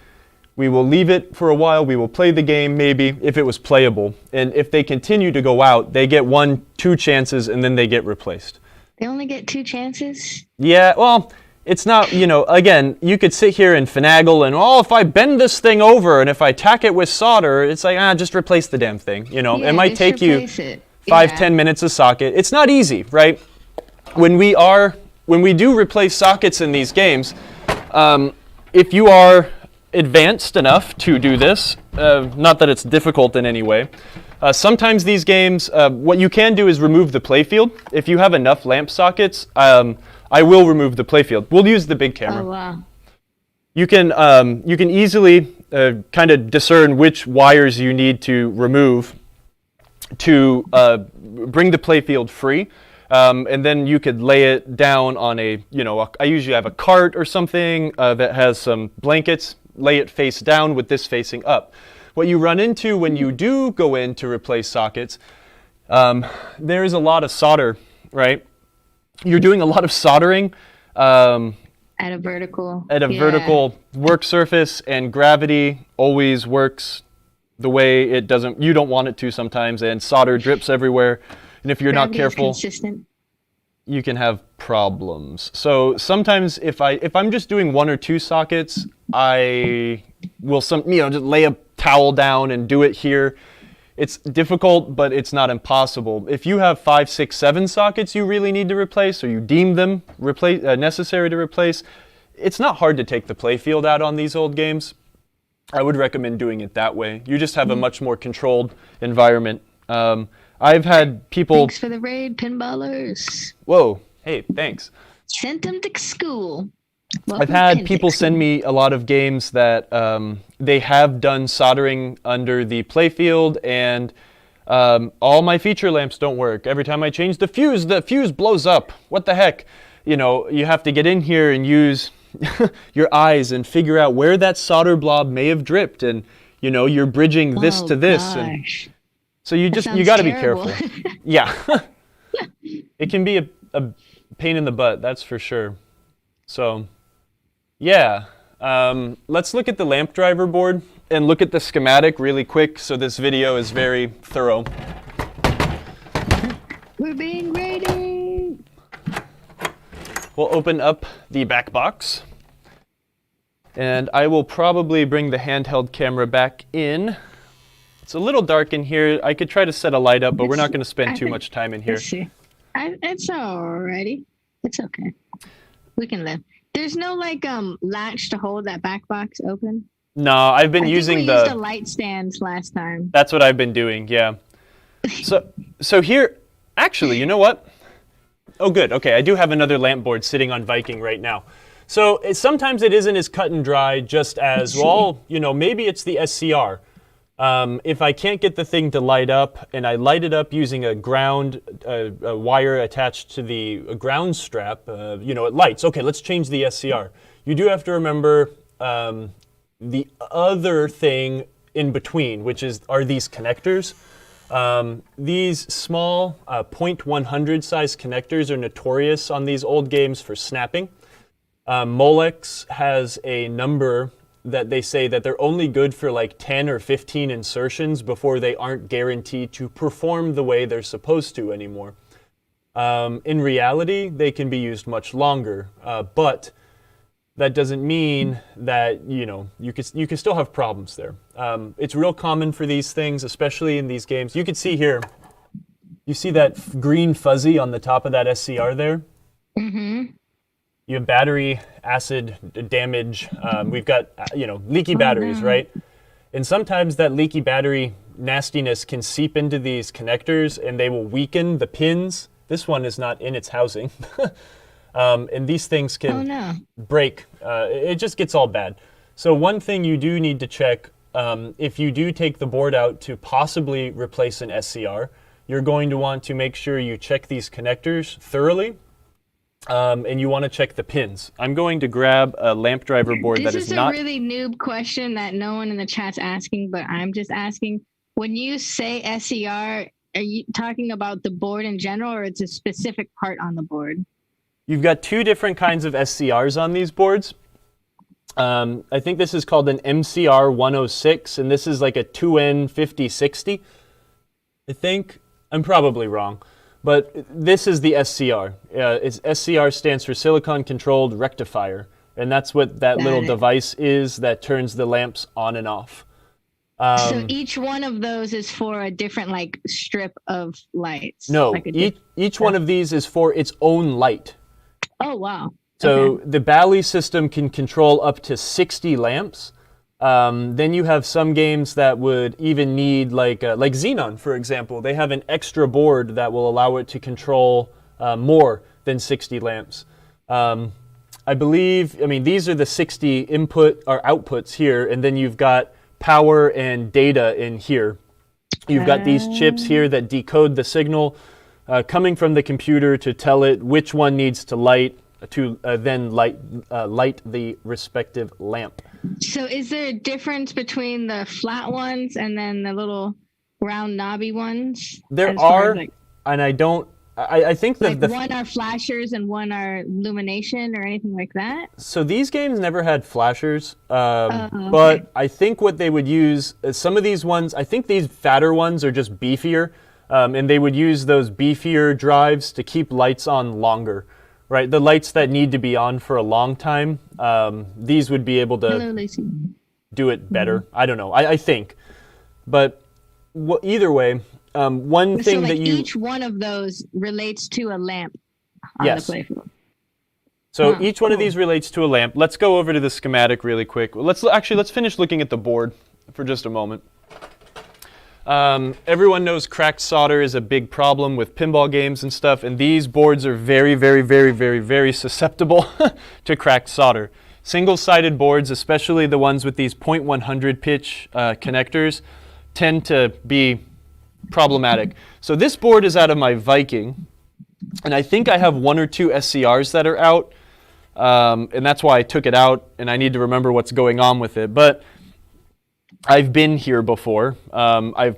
B: We will leave it for a while. We will play the game maybe if it was playable. And if they continue to go out, they get 1-2 chances and then they get replaced.
A: They only get 2 chances?
B: Yeah, well, it's not, again, you could sit here and finagle and, if I bend this thing over and if I tack it with solder, it's like, just replace the damn thing.
A: Yeah,
B: it might take you 5-10 minutes a socket. It's not easy, right? When we do replace sockets in these games, if you are advanced enough to do this, not that it's difficult in any way, sometimes these games, what you can do is remove the playfield. If you have enough lamp sockets, I will remove the playfield. We'll use the big camera.
A: Oh, wow.
B: You can easily kind of discern which wires you need to remove to bring the playfield free. And then you could lay it down on I usually have a cart or something that has some blankets, lay it face down with this facing up. What you run into when you do go in to replace sockets, there is a lot of solder, right? You're doing a lot of soldering
A: at a vertical
B: vertical work surface, and gravity always works the way it doesn't. You don't want it to sometimes, and solder drips everywhere. And if you're not careful, you can have problems. So sometimes if I'm just doing 1 or 2 sockets, I will just lay a towel down and do it here. It's difficult, but it's not impossible. If you have 5, 6, 7 sockets you really need to replace, or you deem them necessary to replace, it's not hard to take the playfield out on these old games. I would recommend doing it that way. You just have a much more controlled environment. I've had people...
A: Thanks for the raid, pinballers.
B: Whoa, hey, thanks.
A: Sent them to school. Welcome
B: I've had people send me a lot of games that they have done soldering under the playfield, and all my feature lamps don't work. Every time I change the fuse blows up. What the heck? You know, you have to get in here and use your eyes and figure out where that solder blob may have dripped, and you know, you're bridging this to this. And so you got to be careful. Yeah. It can be a pain in the butt, that's for sure. So, yeah. Let's look at the lamp driver board and look at the schematic really quick, so this video is very thorough.
A: We're being raided.
B: We'll open up the back box, and I will probably bring the handheld camera back in. It's a little dark in here. I could try to set a light up, but we're not going to spend too much time in here.
A: It's alrighty. It's okay. We can live. There's no like latch to hold that back box open.
B: No, I've been using
A: we used a light stand last time.
B: That's what I've been doing. Yeah. So here, actually, you know what? Oh, good. Okay, I do have another lamp board sitting on Viking right now. So sometimes it isn't as cut and dry, just as, well, you know, maybe it's the SCR. If I can't get the thing to light up, and I light it up using a ground a wire attached to the ground strap, you know, it lights. Okay, let's change the SCR. You do have to remember the other thing in between, which are these connectors. These small 0.100 size connectors are notorious on these old games for snapping. Molex has a number that they say that they're only good for like 10 or 15 insertions before they aren't guaranteed to perform the way they're supposed to anymore. In reality, they can be used much longer, but that doesn't mean that, you know, you can still have problems there. It's real common for these things, especially in these games. You can see here, you see that green fuzzy on the top of that SCR there? Mm-hmm. You have battery acid damage. We've got, you know, leaky batteries, right? And sometimes that leaky battery nastiness can seep into these connectors and they will weaken the pins. This one is not in its housing. And these things can break. It just gets all bad. So one thing you do need to check, if you do take the board out to possibly replace an SCR, you're going to want to make sure you check these connectors thoroughly. And you want to check the pins. I'm going to grab a lamp driver board that is not...
A: This is a really noob question that no one in the chat's asking, but I'm just asking. When you say SCR, are you talking about the board in general, or it's a specific part on the board?
B: You've got two different kinds of SCRs on these boards. I think this is called an MCR 106, and this is like a 2N 5060. I think. I'm probably wrong. But this is the SCR. SCR stands for Silicon Controlled Rectifier, and that's what that little device is that turns the lamps on and off.
A: So each one of those is for a different like strip of lights?
B: No, like each one of these is for its own light.
A: Oh, wow.
B: So the Bally system can control up to 60 lamps. Then you have some games that would even need, like Xenon, for example. They have an extra board that will allow it to control more than 60 lamps. I believe, these are the 60 input or outputs here, and then you've got power and data in here. You've got these chips here that decode the signal coming from the computer to tell it which one needs to light, to then light the respective lamp.
A: So is there a difference between the flat ones and then the little round knobby ones?
B: There are, and I think that
A: one are flashers and one are illumination or anything like that?
B: So these games never had flashers, but I think what they would use, some of these ones, I think these fatter ones are just beefier, and they would use those beefier drives to keep lights on longer. Right, the lights that need to be on for a long time, these would be able to do it better. I don't know, I think. But well, either way, one thing
A: like
B: that you...
A: each one of those relates to a lamp on
B: Yes.
A: the playfield.
B: So each one of these relates to a lamp. Let's go over to the schematic really quick. Let's finish looking at the board for just a moment. Everyone knows cracked solder is a big problem with pinball games and stuff, and these boards are very, very, very, very, very susceptible to cracked solder. Single-sided boards, especially the ones with these 0.100 pitch connectors, tend to be problematic. So this board is out of my Viking, and I think I have 1 or 2 SCRs that are out. And that's why I took it out, and I need to remember what's going on with it. But I've been here before. I've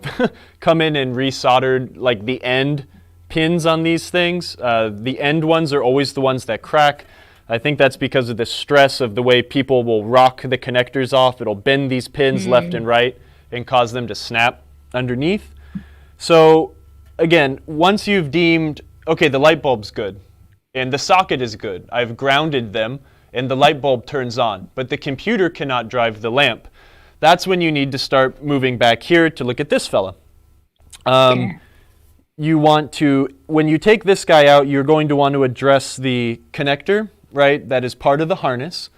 B: come in and resoldered like the end pins on these things. The end ones are always the ones that crack. I think that's because of the stress of the way people will rock the connectors off. It'll bend these pins left and right and cause them to snap underneath. So again, once you've deemed, okay, the light bulb's good. And the socket is good. I've grounded them, and the light bulb turns on. But the computer cannot drive the lamp. That's when you need to start moving back here to look at this fella. You want to, when you take this guy out, you're going to want to address the connector, right? That is part of the harness.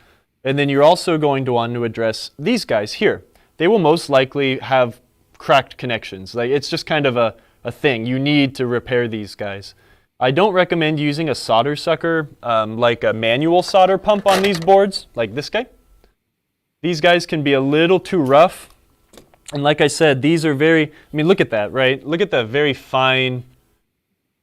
B: And then you're also going to want to address these guys here. They will most likely have cracked connections. Like, it's just kind of a thing. You need to repair these guys. I don't recommend using a solder sucker, like a manual solder pump on these boards, like this guy. These guys can be a little too rough. And like I said, these are very, I mean, look at that, right? Look at the very fine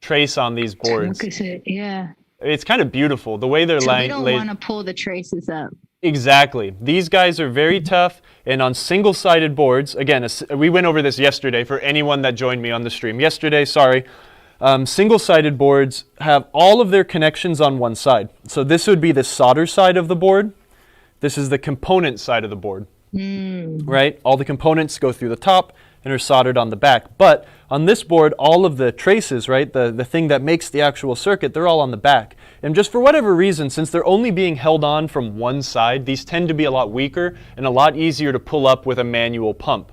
B: trace on these boards.
A: Look at it, yeah.
B: It's kind of beautiful, the way they're laid.
A: We don't want to pull the traces up.
B: Exactly. These guys are very tough, and on single-sided boards, again, we went over this yesterday for anyone that joined me on the stream. Yesterday, sorry. Single-sided boards have all of their connections on one side. So this would be the solder side of the board. This is the component side of the board, right? All the components go through the top and are soldered on the back. But on this board, all of the traces, right, the thing that makes the actual circuit, they're all on the back. And just for whatever reason, since they're only being held on from one side, these tend to be a lot weaker and a lot easier to pull up with a manual pump.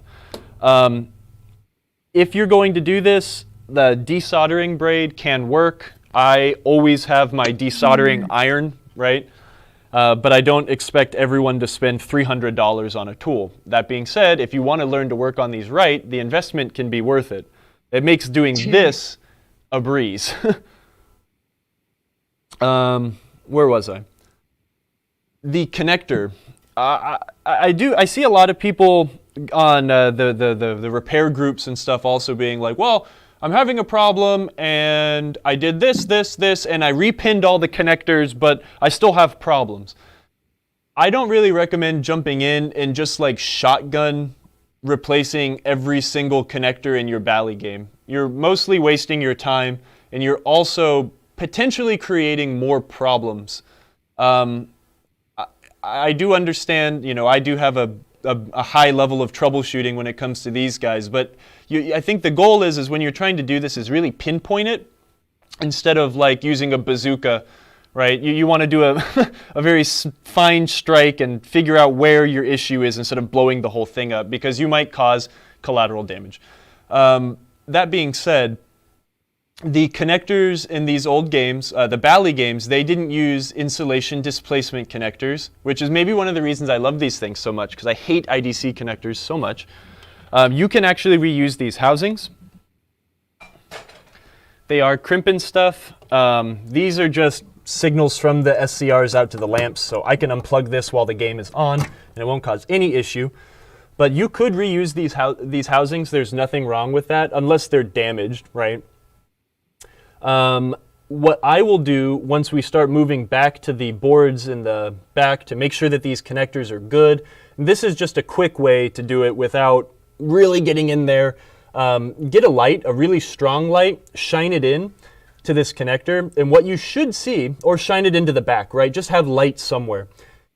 B: If you're going to do this, the desoldering braid can work. I always have my desoldering iron, right? But I don't expect everyone to spend $300 on a tool. That being said, if you want to learn to work on these right, the investment can be worth it. It makes doing this a breeze. Where was I? The connector. I see a lot of people on the repair groups and stuff also being like, well, I'm having a problem, and I did this, and I repinned all the connectors, but I still have problems. I don't really recommend jumping in and just like shotgun replacing every single connector in your Bally game. You're mostly wasting your time, and you're also potentially creating more problems. I do understand, I do have a high level of troubleshooting when it comes to these guys, but I think the goal is when you're trying to do this is really pinpoint it instead of like using a bazooka, right? You want to do a very fine strike and figure out where your issue is instead of blowing the whole thing up, because you might cause collateral damage. That being said, the connectors in these old games, the Bally games, they didn't use insulation displacement connectors, which is maybe one of the reasons I love these things so much, because I hate IDC connectors so much. You can actually reuse these housings. They are crimping stuff. These are just signals from the SCRs out to the lamps, so I can unplug this while the game is on, and it won't cause any issue. But you could reuse these housings. There's nothing wrong with that, unless they're damaged, right? What I will do once we start moving back to the boards in the back to make sure that these connectors are good, and this is just a quick way to do it without really getting in there. Get a light, a really strong light, shine it in to this connector, and what you should see, or shine it into the back, right? Just have light somewhere.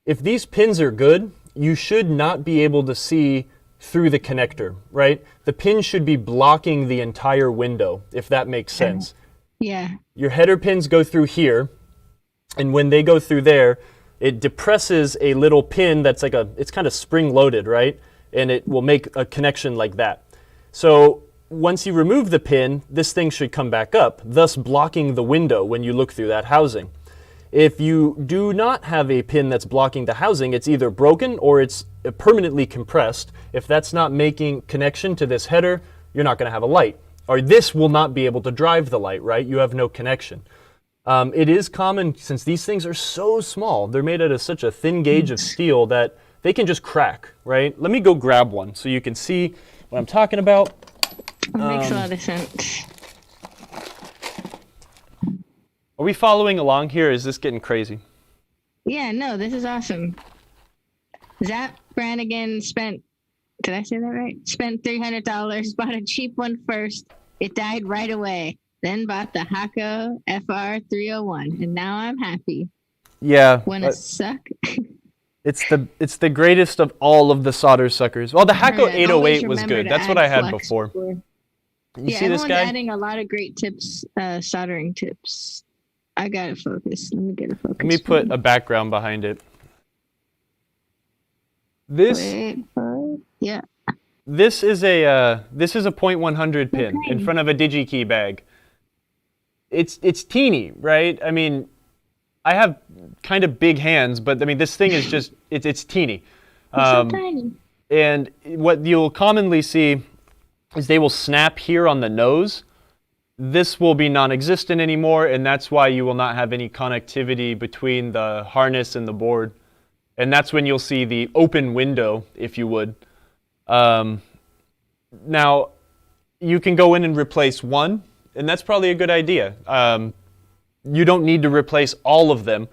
B: If these pins are good, you should not be able to see through the connector, right? The pin should be blocking the entire window, if that makes sense.
A: Yeah.
B: Your header pins go through here, and when they go through there, it depresses a little pin that's like it's kind of spring-loaded, right? And it will make a connection like that. So once you remove the pin, this thing should come back up, thus blocking the window when you look through that housing. If you do not have a pin that's blocking the housing, it's either broken or it's permanently compressed. If that's not making connection to this header, you're not going to have a light. Or this will not be able to drive the light, right? You have no connection. It is common, since these things are so small, they're made out of such a thin gauge of steel that they can just crack, right? Let me go grab one so you can see what I'm talking about.
A: It makes a lot of sense.
B: Are we following along here? Is this getting crazy?
A: Yeah, no, this is awesome. Zap Brannigan spent, did I say that right? Spent $300, bought a cheap one first. It died right away. Then bought the Hako FR301, and now I'm happy.
B: Yeah.
A: Wanna suck?
B: It's the greatest of all of the solder suckers. Well, the Hako 808 was good. That's what I had before. You see this guy?
A: Adding a lot of great tips, soldering tips. I got it focused. Let me get it focused.
B: Let me put a background behind it. This.
A: Yeah.
B: This is a 0.100 pin in front of a DigiKey bag. It's teeny, right? I mean, I have kind of big hands, but I mean this thing is just it's teeny.
A: It's so tiny.
B: And what you'll commonly see is they will snap here on the nose. This will be non-existent anymore, and that's why you will not have any connectivity between the harness and the board. And that's when you'll see the open window, if you would. Now, you can go in and replace one, and that's probably a good idea. You don't need to replace all of them.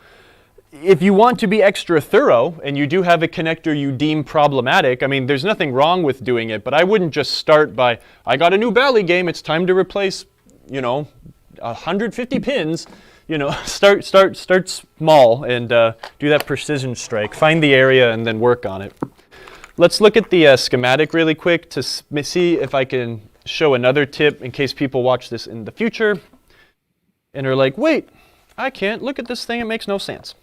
B: If you want to be extra thorough, and you do have a connector you deem problematic, I mean, there's nothing wrong with doing it, but I wouldn't just start by, I got a new Bally game, it's time to replace, 150 pins. Start small and do that precision strike. Find the area and then work on it. Let's look at the schematic really quick to see if I can show another tip in case people watch this in the future and are like, wait, I can't look at this thing, it makes no sense.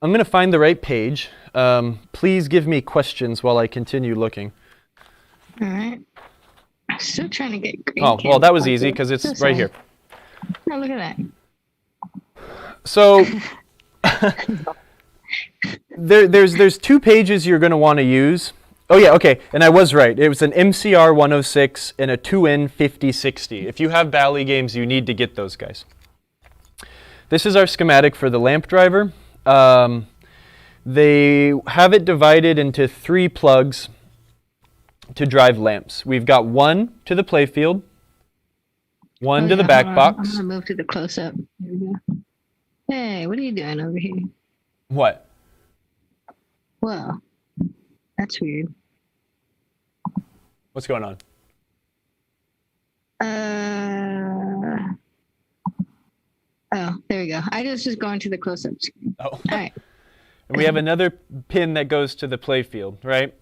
B: I'm going to find the right page. Please give me questions while I continue looking.
A: All right. I'm still trying to get green.
B: Oh, well, that was easy because it's right here.
A: Oh, look at that.
B: So there's two pages you're going to want to use. Oh, yeah, okay, and I was right. It was an MCR 106 and a 2N 5060. If you have Bally games, you need to get those guys. This is our schematic for the lamp driver. They have it divided into 3 plugs to drive lamps. We've got one to the playfield, one to the back box.
A: I'm going to move to the close-up. Here we go. Hey, what are you doing over here?
B: What?
A: Whoa. That's weird.
B: What's going on?
A: Oh, there we go. I just was going to the close-up screen.
B: Oh.
A: All right.
B: And we have another pin that goes to the playfield, right?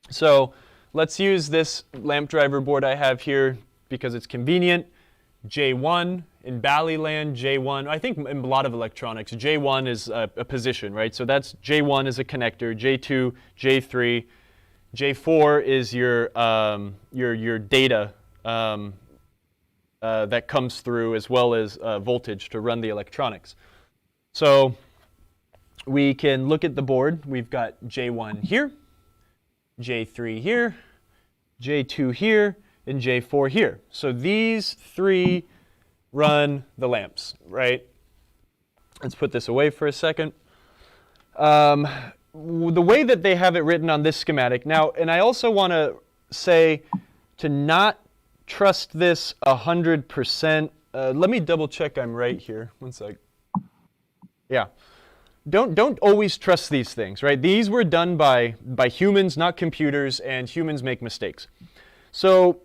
B: So let's use this lamp driver board I have here because it's convenient. J1 in Bally land, J1. I think in a lot of electronics, J1 is a position, right? So that's J1 is a connector, J2, J3, J4 is your data that comes through as well as voltage to run the electronics. So we can look at the board. We've got J1 here, J3 here, J2 here, and J4 here. So these 3 run the lamps, right? Let's put this away for a second. The way that they have it written on this schematic now, and I also want to say to not trust this 100%. Let me double check I'm right here. One sec. Yeah. Don't always trust these things, right? These were done by humans, not computers, and humans make mistakes. So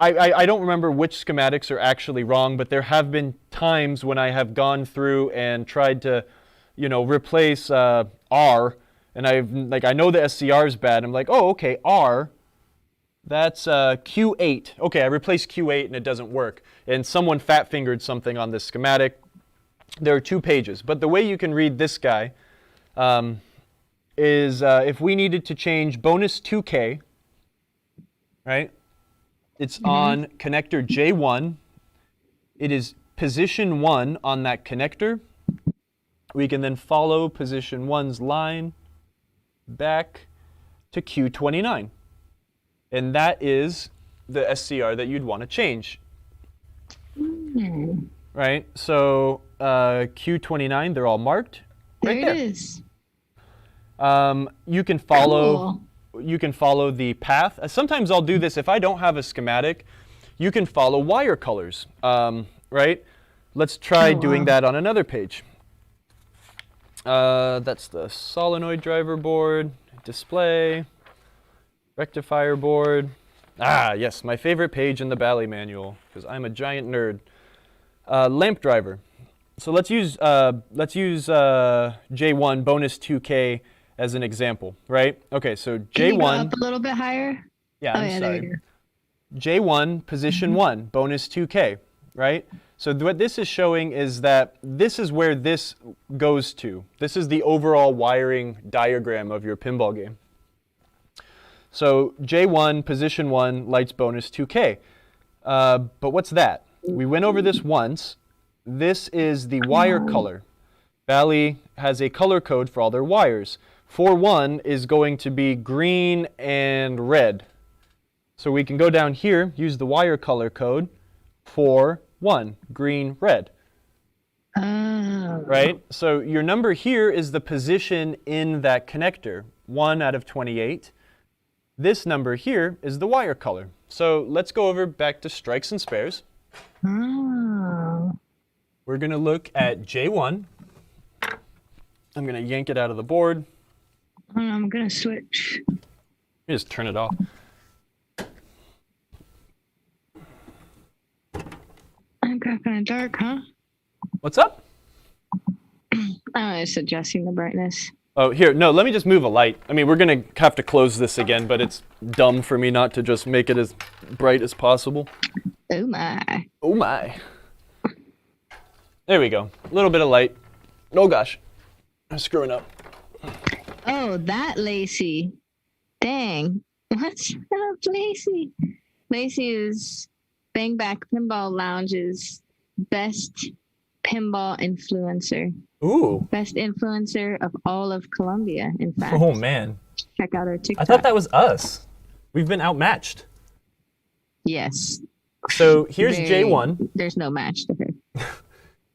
B: I don't remember which schematics are actually wrong, but there have been times when I have gone through and tried to, replace R, and I know the SCR is bad. I'm like, oh, okay, R, that's Q8. Okay, I replaced Q8 and it doesn't work. And someone fat-fingered something on this schematic. There are 2 pages, but the way you can read this guy is if we needed to change bonus 2K, right? It's on connector J1. It is position 1 on that connector. We can then follow position 1's line back to Q29. And that is the SCR that you'd want to change. Right? So Q29, they're all marked. Right there.
A: It is.
B: You can follow the path. Sometimes I'll do this if I don't have a schematic. You can follow wire colors, right? Let's try doing that on another page. That's the solenoid driver board, display, rectifier board. Ah, yes, my favorite page in the Bally manual, because I'm a giant nerd. Lamp driver. So let's use J1 bonus 2K as an example, right? Okay, so J1.
A: Can you go up a little bit higher?
B: Yeah, I'm sorry. J1 position 1 bonus 2K, right? So what this is showing is that this is where this goes to. This is the overall wiring diagram of your pinball game. So J1 position 1 lights bonus 2K. But what's that? We went over this once. This is the wire color. Bally has a color code for all their wires. 4-1 is going to be green and red. So we can go down here, use the wire color code, 4-1, green, red. Right? So your number here is the position in that connector, 1 out of 28. This number here is the wire color. So let's go over back to strikes and spares. We're going to look at J1. I'm going to yank it out of the board.
A: I'm going to switch.
B: Just turn it off.
A: I got kind of dark, huh?
B: What's up?
A: I was adjusting the brightness.
B: Oh, here. No, let me just move a light. I mean, we're going to have to close this again, but it's dumb for me not to just make it as bright as possible.
A: Oh, my.
B: Oh, my. There we go. A little bit of light. Oh, gosh. I'm screwing up.
A: Oh, that Lacey. Dang. What's up, Lacey? Lacey is Bang Back Pinball Lounge's best pinball influencer.
B: Ooh.
A: Best influencer of all of Colombia, in fact.
B: Oh, man.
A: Check out our TikTok.
B: I thought that was us. We've been outmatched.
A: Yes.
B: So here's J1.
A: There's no match to her.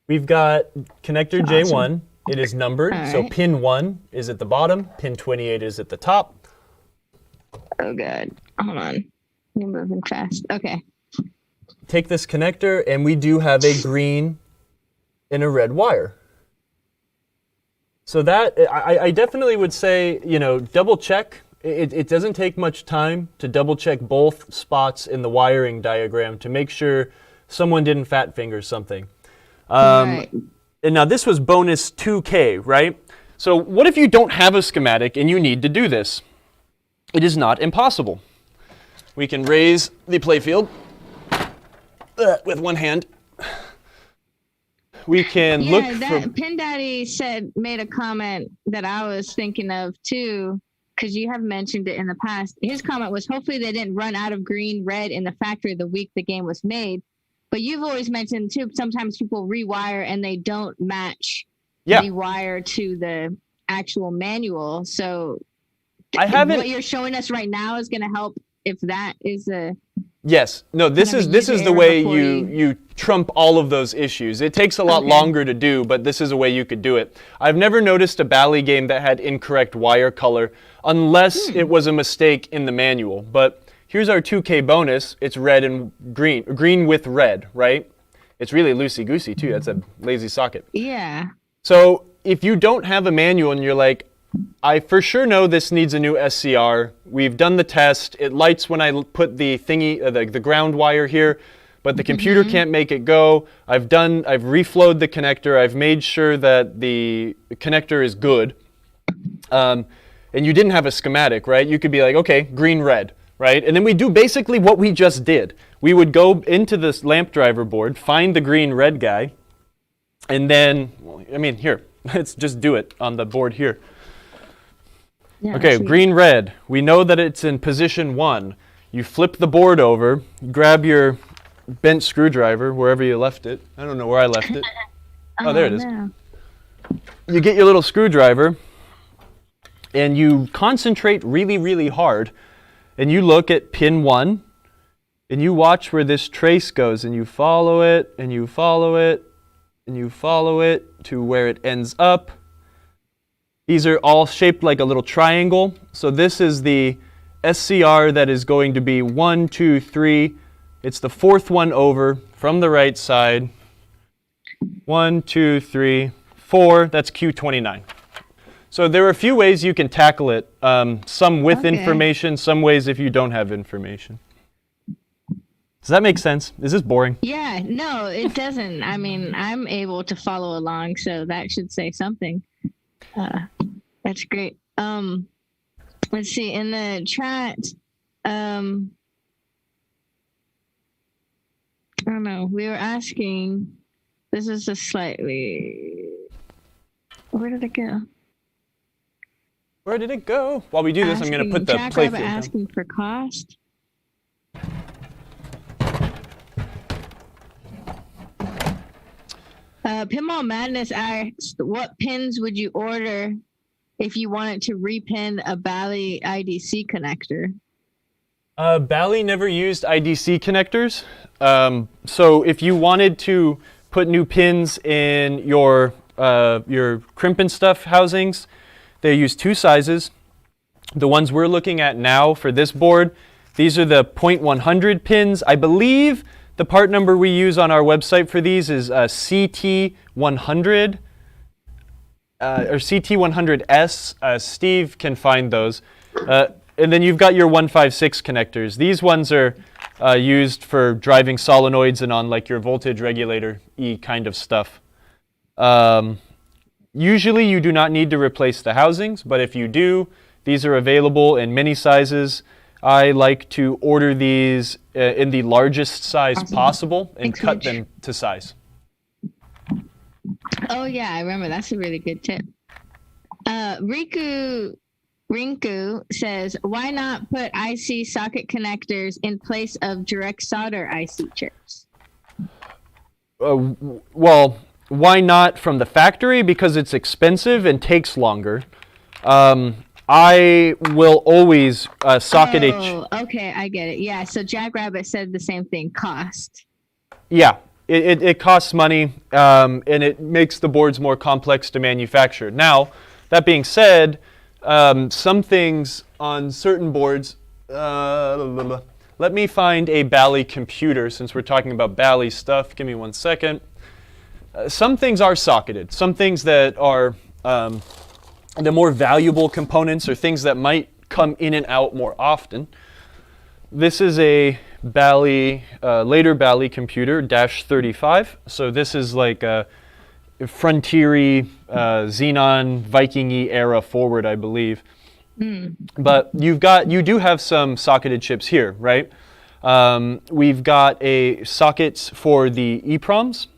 B: We've got connector
A: Awesome.
B: J1. It is numbered.
A: All
B: So
A: right.
B: pin 1 is at the bottom. Pin 28 is at the top.
A: Oh, God. Hold on. You're moving fast. Okay.
B: Take this connector, and we do have a green and a red wire. So that, I definitely would say, you know, double check. It doesn't take much time to double check both spots in the wiring diagram to make sure someone didn't fat finger something.
A: Right.
B: And now this was bonus 2K, right? So what if you don't have a schematic and you need to do this? It is not impossible. We can raise the playfield with one hand. We can look for...
A: Pin Daddy made a comment that I was thinking of too, because you have mentioned it in the past. His comment was, hopefully they didn't run out of green, red in the factory the week the game was made. But you've always mentioned too, sometimes people rewire and they don't match the wire to the actual manual. So what you're showing us right now is going to help if that is a...
B: Yes. No, this is the way you trump all of those issues. It takes a lot longer to do, but this is a way you could do it. I've never noticed a Bally game that had incorrect wire color unless it was a mistake in the manual. But here's our 2K bonus. It's red and green with red, right? It's really loosey-goosey too. That's a lazy socket.
A: Yeah.
B: So if you don't have a manual and you're like, I for sure know this needs a new SCR. We've done the test. It lights when I put the thingy, the ground wire here, but the computer can't make it go. I've reflowed the connector. I've made sure that the connector is good. And you didn't have a schematic, right? You could be like, okay, green, red, right? And then we do basically what we just did. We would go into this lamp driver board, find the green, red guy, and then, here, let's just do it on the board here.
A: Yeah,
B: Okay, green, red. We know that it's in position 1. You flip the board over, grab your bent screwdriver wherever you left it. I don't know where I left it. Oh, there it is.
A: No.
B: You get your little screwdriver, and you concentrate really, really hard, and you look at pin 1, and you watch where this trace goes, and you follow it, and you follow it, and you follow it to where it ends up. These are all shaped like a little triangle. So this is the SCR that is going to be 1, 2, 3. It's the 4th one over from the right side. 1, 2, 3, 4. That's Q29. So there are a few ways you can tackle it. Some with information, some ways if you don't have information. Does that make sense? Is this boring?
A: Yeah, no, it doesn't. I mean, I'm able to follow along, so that should say something. That's great. Let's see, in the chat, I don't know, we were asking, this is a slightly, where did it go?
B: Where did it go? While we do this, I'm going to put the playfield down.
A: Asking for cost. Pinball Madness asked, what pins would you order if you wanted to repin a Bally IDC connector?
B: Bally never used IDC connectors. So if you wanted to put new pins in your crimp and stuff housings, they use 2 sizes. The ones we're looking at now for this board, these are the 0.100 pins. I believe the part number we use on our website for these is CT100 or CT100S. Steve can find those. And then you've got your 156 connectors. These ones are used for driving solenoids and on like your voltage regulator-y kind of stuff. Usually you do not need to replace the housings, but if you do, these are available in many sizes. I like to order these in the largest size possible and cut them to size.
A: Oh yeah, I remember. That's a really good tip. Rinku says, why not put IC socket connectors in place of direct solder IC chips?
B: Well, why not from the factory? Because it's expensive and takes longer. I will always socket
A: okay, I get it. Yeah, so Jackrabbit said the same thing, cost.
B: Yeah, it costs money, and it makes the boards more complex to manufacture. Now, that being said, some things on certain boards, let me find a Bally computer since we're talking about Bally stuff. Give me 1 second. Some things are socketed. Some things that are the more valuable components or things that might come in and out more often. This is a Bally, later Bally computer, -35. So this is like a frontier-y, Xenon, Viking-y era forward, I believe. But you do have some socketed chips here, right? We've got sockets for the EPROMs.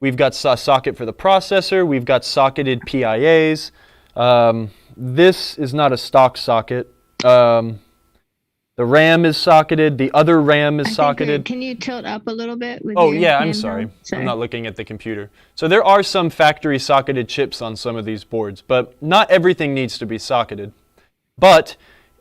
B: We've got a socket for the processor. We've got socketed PIAs. This is not a stock socket. The RAM is socketed. The other RAM is socketed.
A: Can you tilt up a little bit?
B: Oh, yeah, I'm sorry. I'm not looking at the computer. So there are some factory socketed chips on some of these boards, but not everything needs to be socketed. But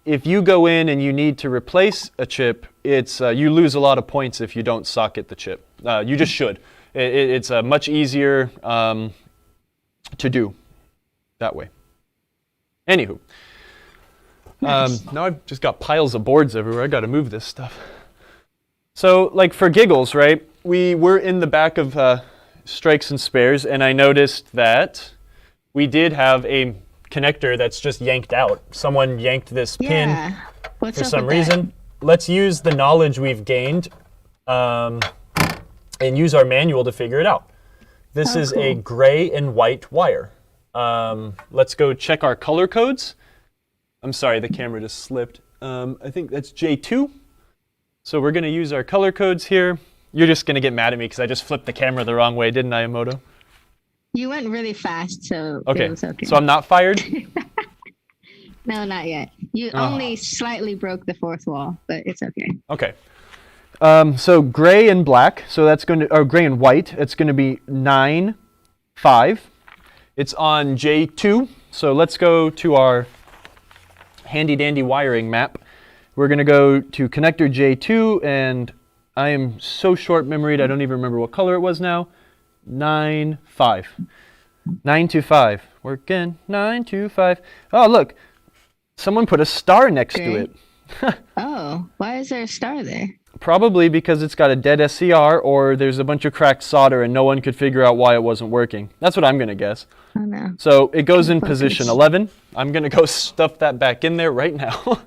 B: if you go in and you need to replace a chip, you lose a lot of points if you don't socket the chip. You just should. It's much easier to do that way. Anywho. Nice. Now I've just got piles of boards everywhere. I got to move this stuff. So, like for giggles, right? We were in the back of Strikes and Spares, and I noticed that we did have a connector that's just yanked out. Someone yanked this pin for some reason. Let's use the knowledge we've gained and use our manual to figure it out. This is a gray and white wire. Let's go check our color codes. I'm sorry, the camera just slipped. I think that's J2. So we're going to use our color codes here. You're just going to get mad at me because I just flipped the camera the wrong way, didn't I, Emoto?
A: You went really fast, so
B: okay.
A: It was okay.
B: So I'm not fired?
A: No, not yet. You only slightly broke the fourth wall, but it's okay.
B: Okay. So gray and black, so that's going to, or gray and white, it's going to be 9, 5. It's on J2, so let's go to our handy dandy wiring map. We're going to go to connector J2, and I am so short-memoried I don't even remember what color it was now. 9, 5. 9 to 5. Working 9 to 5. Oh, look. Someone put a star next to it.
A: Oh, why is there a star there?
B: Probably because it's got a dead SCR, or there's a bunch of cracked solder and no one could figure out why it wasn't working. That's what I'm going to guess.
A: Oh, no.
B: So it goes in position 11. I'm going to go stuff that back in there right now.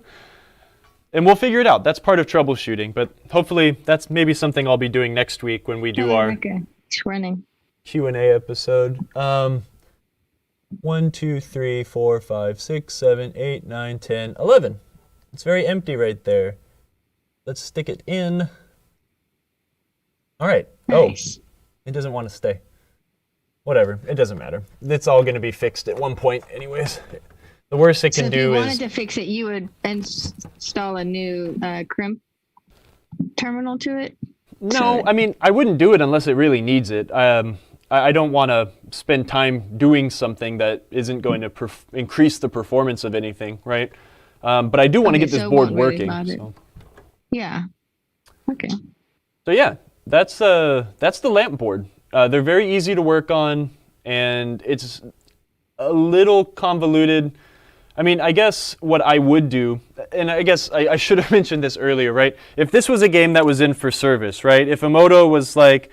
B: And we'll figure it out. That's part of troubleshooting, but hopefully that's maybe something I'll be doing next week when we do our Q&A episode. 1, 2, 3, 4, 5, 6, 7, 8, 9, 10, 11. It's very empty right there. Let's stick it in. All right.
A: Nice.
B: Oh, it doesn't want to stay. Whatever. It doesn't matter. It's all going to be fixed at one point anyways. The worst it can do is...
A: if you wanted to fix it, you would install a new crimp terminal to it?
B: No, I mean, I wouldn't do it unless it really needs it. I don't want to spend time doing something that isn't going to increase the performance of anything, right? But I do want to get this board working. So.
A: Yeah. Okay.
B: So yeah, that's the lamp board. They're very easy to work on, and it's a little convoluted. I mean, I guess what I would do, and I guess I should have mentioned this earlier, right? If this was a game that was in for service, right? If Emoto was like,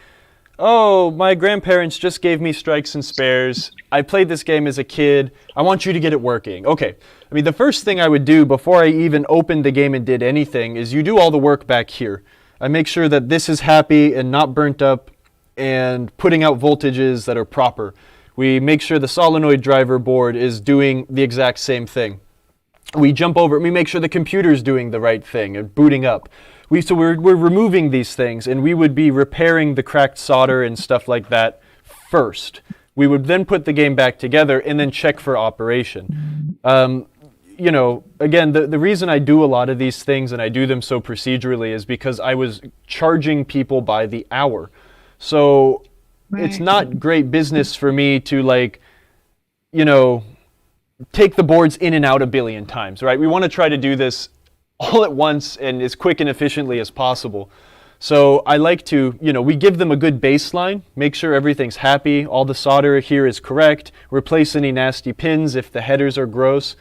B: oh, my grandparents just gave me strikes and spares. I played this game as a kid. I want you to get it working. Okay. I mean, the first thing I would do before I even opened the game and did anything is you do all the work back here. I make sure that this is happy and not burnt up and putting out voltages that are proper. We make sure the solenoid driver board is doing the exact same thing. We jump over it. We make sure the computer's doing the right thing and booting up. So we're removing these things, and we would be repairing the cracked solder and stuff like that first. We would then put the game back together and then check for operation. You know, again, the reason I do a lot of these things and I do them so procedurally is because I was charging people by the hour. So it's not great business for me to, like, you know, take the boards in and out a billion times, right? We want to try to do this all at once and as quick and efficiently as possible. So I like to, you know, we give them a good baseline, make sure everything's happy, all the solder here is correct, replace any nasty pins if the headers are gross.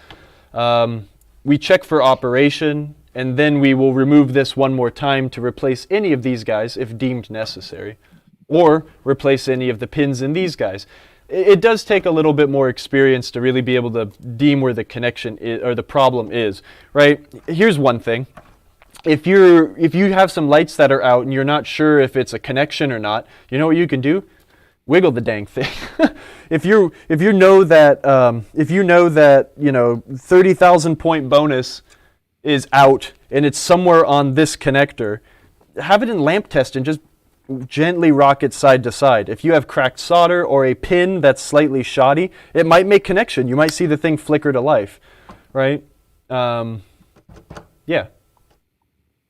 B: We check for operation, and then we will remove this one more time to replace any of these guys if deemed necessary, or replace any of the pins in these guys. It does take a little bit more experience to really be able to deem where the connection is, or the problem is, right? Here's one thing. If you have some lights that are out and you're not sure if it's a connection or not, you know what you can do? Wiggle the dang thing. if you know that you know 30,000 point bonus is out and it's somewhere on this connector, have it in lamp test and just gently rock it side to side. If you have cracked solder or a pin that's slightly shoddy, it might make connection. You might see the thing flicker to life, right? Yeah.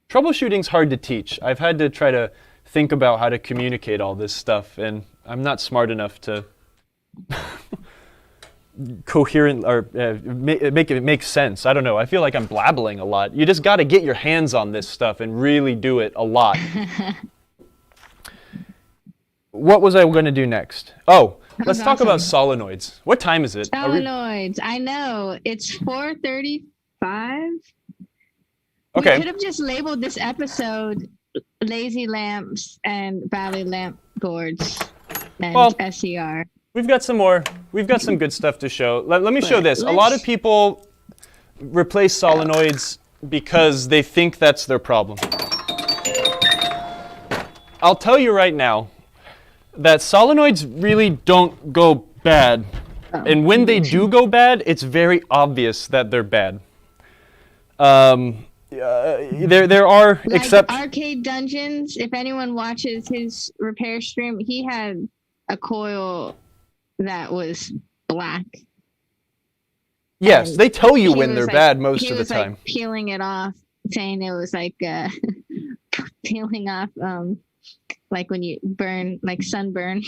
B: Troubleshooting's hard to teach. I've had to try to think about how to communicate all this stuff, and I'm not smart enough to coherent or make it make sense. I don't know. I feel like I'm blabbling a lot. You just got to get your hands on this stuff and really do it a lot. What was I going to do next? Oh, let's talk about solenoids. What time is it?
A: Solenoids. I know. It's 4:35.
B: Okay.
A: We could have just labeled this episode Lazy Lamps and Bally Lamp Boards and SCR.
B: We've got some more. We've got some good stuff to show. Let me show this. A lot of people replace solenoids because they think that's their problem. I'll tell you right now that solenoids really don't go bad. And when they do go bad, it's very obvious that they're bad. There are,
A: like
B: except
A: Arcade Dungeons, if anyone watches his repair stream, he had a coil that was black.
B: Yes,
A: And
B: they tell you when
A: was
B: they're
A: like-
B: bad most
A: he
B: of the
A: was
B: time.
A: like peeling it off, saying it was like peeling off, like when you burn, like sunburn.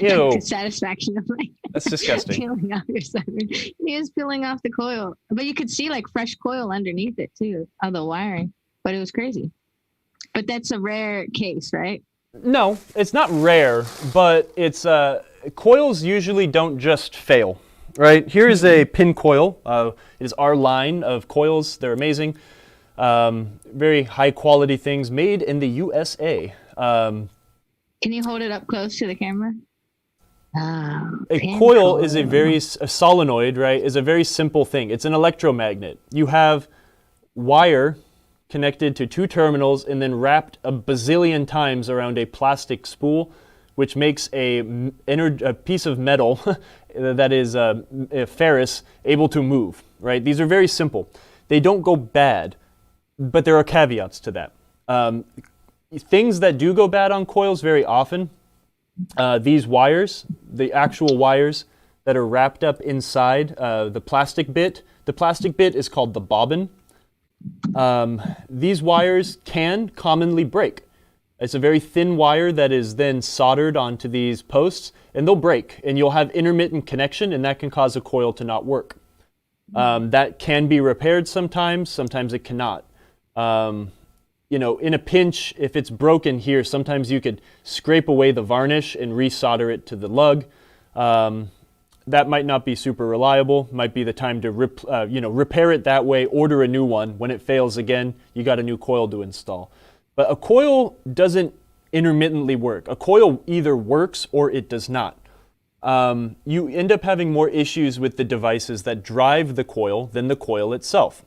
B: Ew,
A: The satisfaction of like
B: that's disgusting.
A: peeling off your sunburn. He was peeling off the coil, but you could see like fresh coil underneath it too, of the wiring. But it was crazy. But that's a rare case, right?
B: No, it's not rare, but it's coils usually don't just fail, right? Here is a pin coil. It is our line of coils. They're amazing. Very high quality things made in the USA.
A: Can you hold it up close to the camera?
B: A coil is a solenoid, right, is a very simple thing. It's an electromagnet. You have wire connected to two terminals and then wrapped a bazillion times around a plastic spool, which makes a piece of metal that is ferrous able to move, right? These are very simple. They don't go bad, but there are caveats to that. Things that do go bad on coils very often, these wires, the actual wires that are wrapped up inside the plastic bit is called the bobbin. These wires can commonly break. It's a very thin wire that is then soldered onto these posts, and they'll break, and you'll have intermittent connection, and that can cause a coil to not work. That can be repaired sometimes it cannot. You know, in a pinch, if it's broken here, sometimes you could scrape away the varnish and resolder it to the lug. That might not be super reliable. Might be the time to repair it that way, order a new one. When it fails again, you got a new coil to install. But a coil doesn't intermittently work. A coil either works or it does not. You end up having more issues with the devices that drive the coil than the coil itself.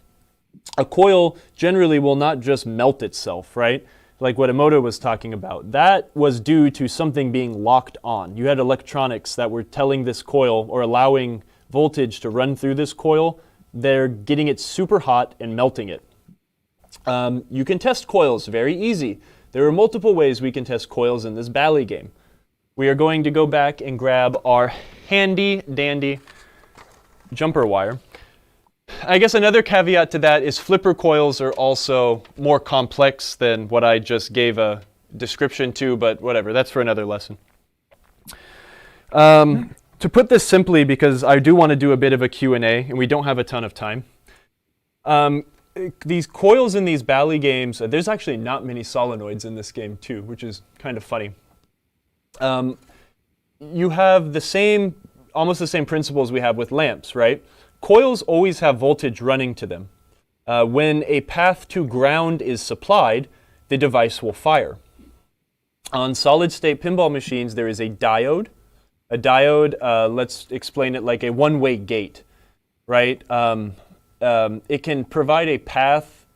B: A coil generally will not just melt itself, right? Like what Emoto was talking about. That was due to something being locked on. You had electronics that were telling this coil or allowing voltage to run through this coil. They're getting it super hot and melting it. You can test coils very easy. There are multiple ways we can test coils in this Bally game. We are going to go back and grab our handy dandy jumper wire. I guess another caveat to that is flipper coils are also more complex than what I just gave a description to, but whatever, that's for another lesson. To put this simply, because I do want to do a bit of a Q&A, and we don't have a ton of time, these coils in these Bally games, there's actually not many solenoids in this game too, which is kind of funny. You have almost the same principles we have with lamps, right? Coils always have voltage running to them. When a path to ground is supplied, the device will fire. On solid-state pinball machines, there is a diode. A diode, let's explain it like a one-way gate, right? It can provide a path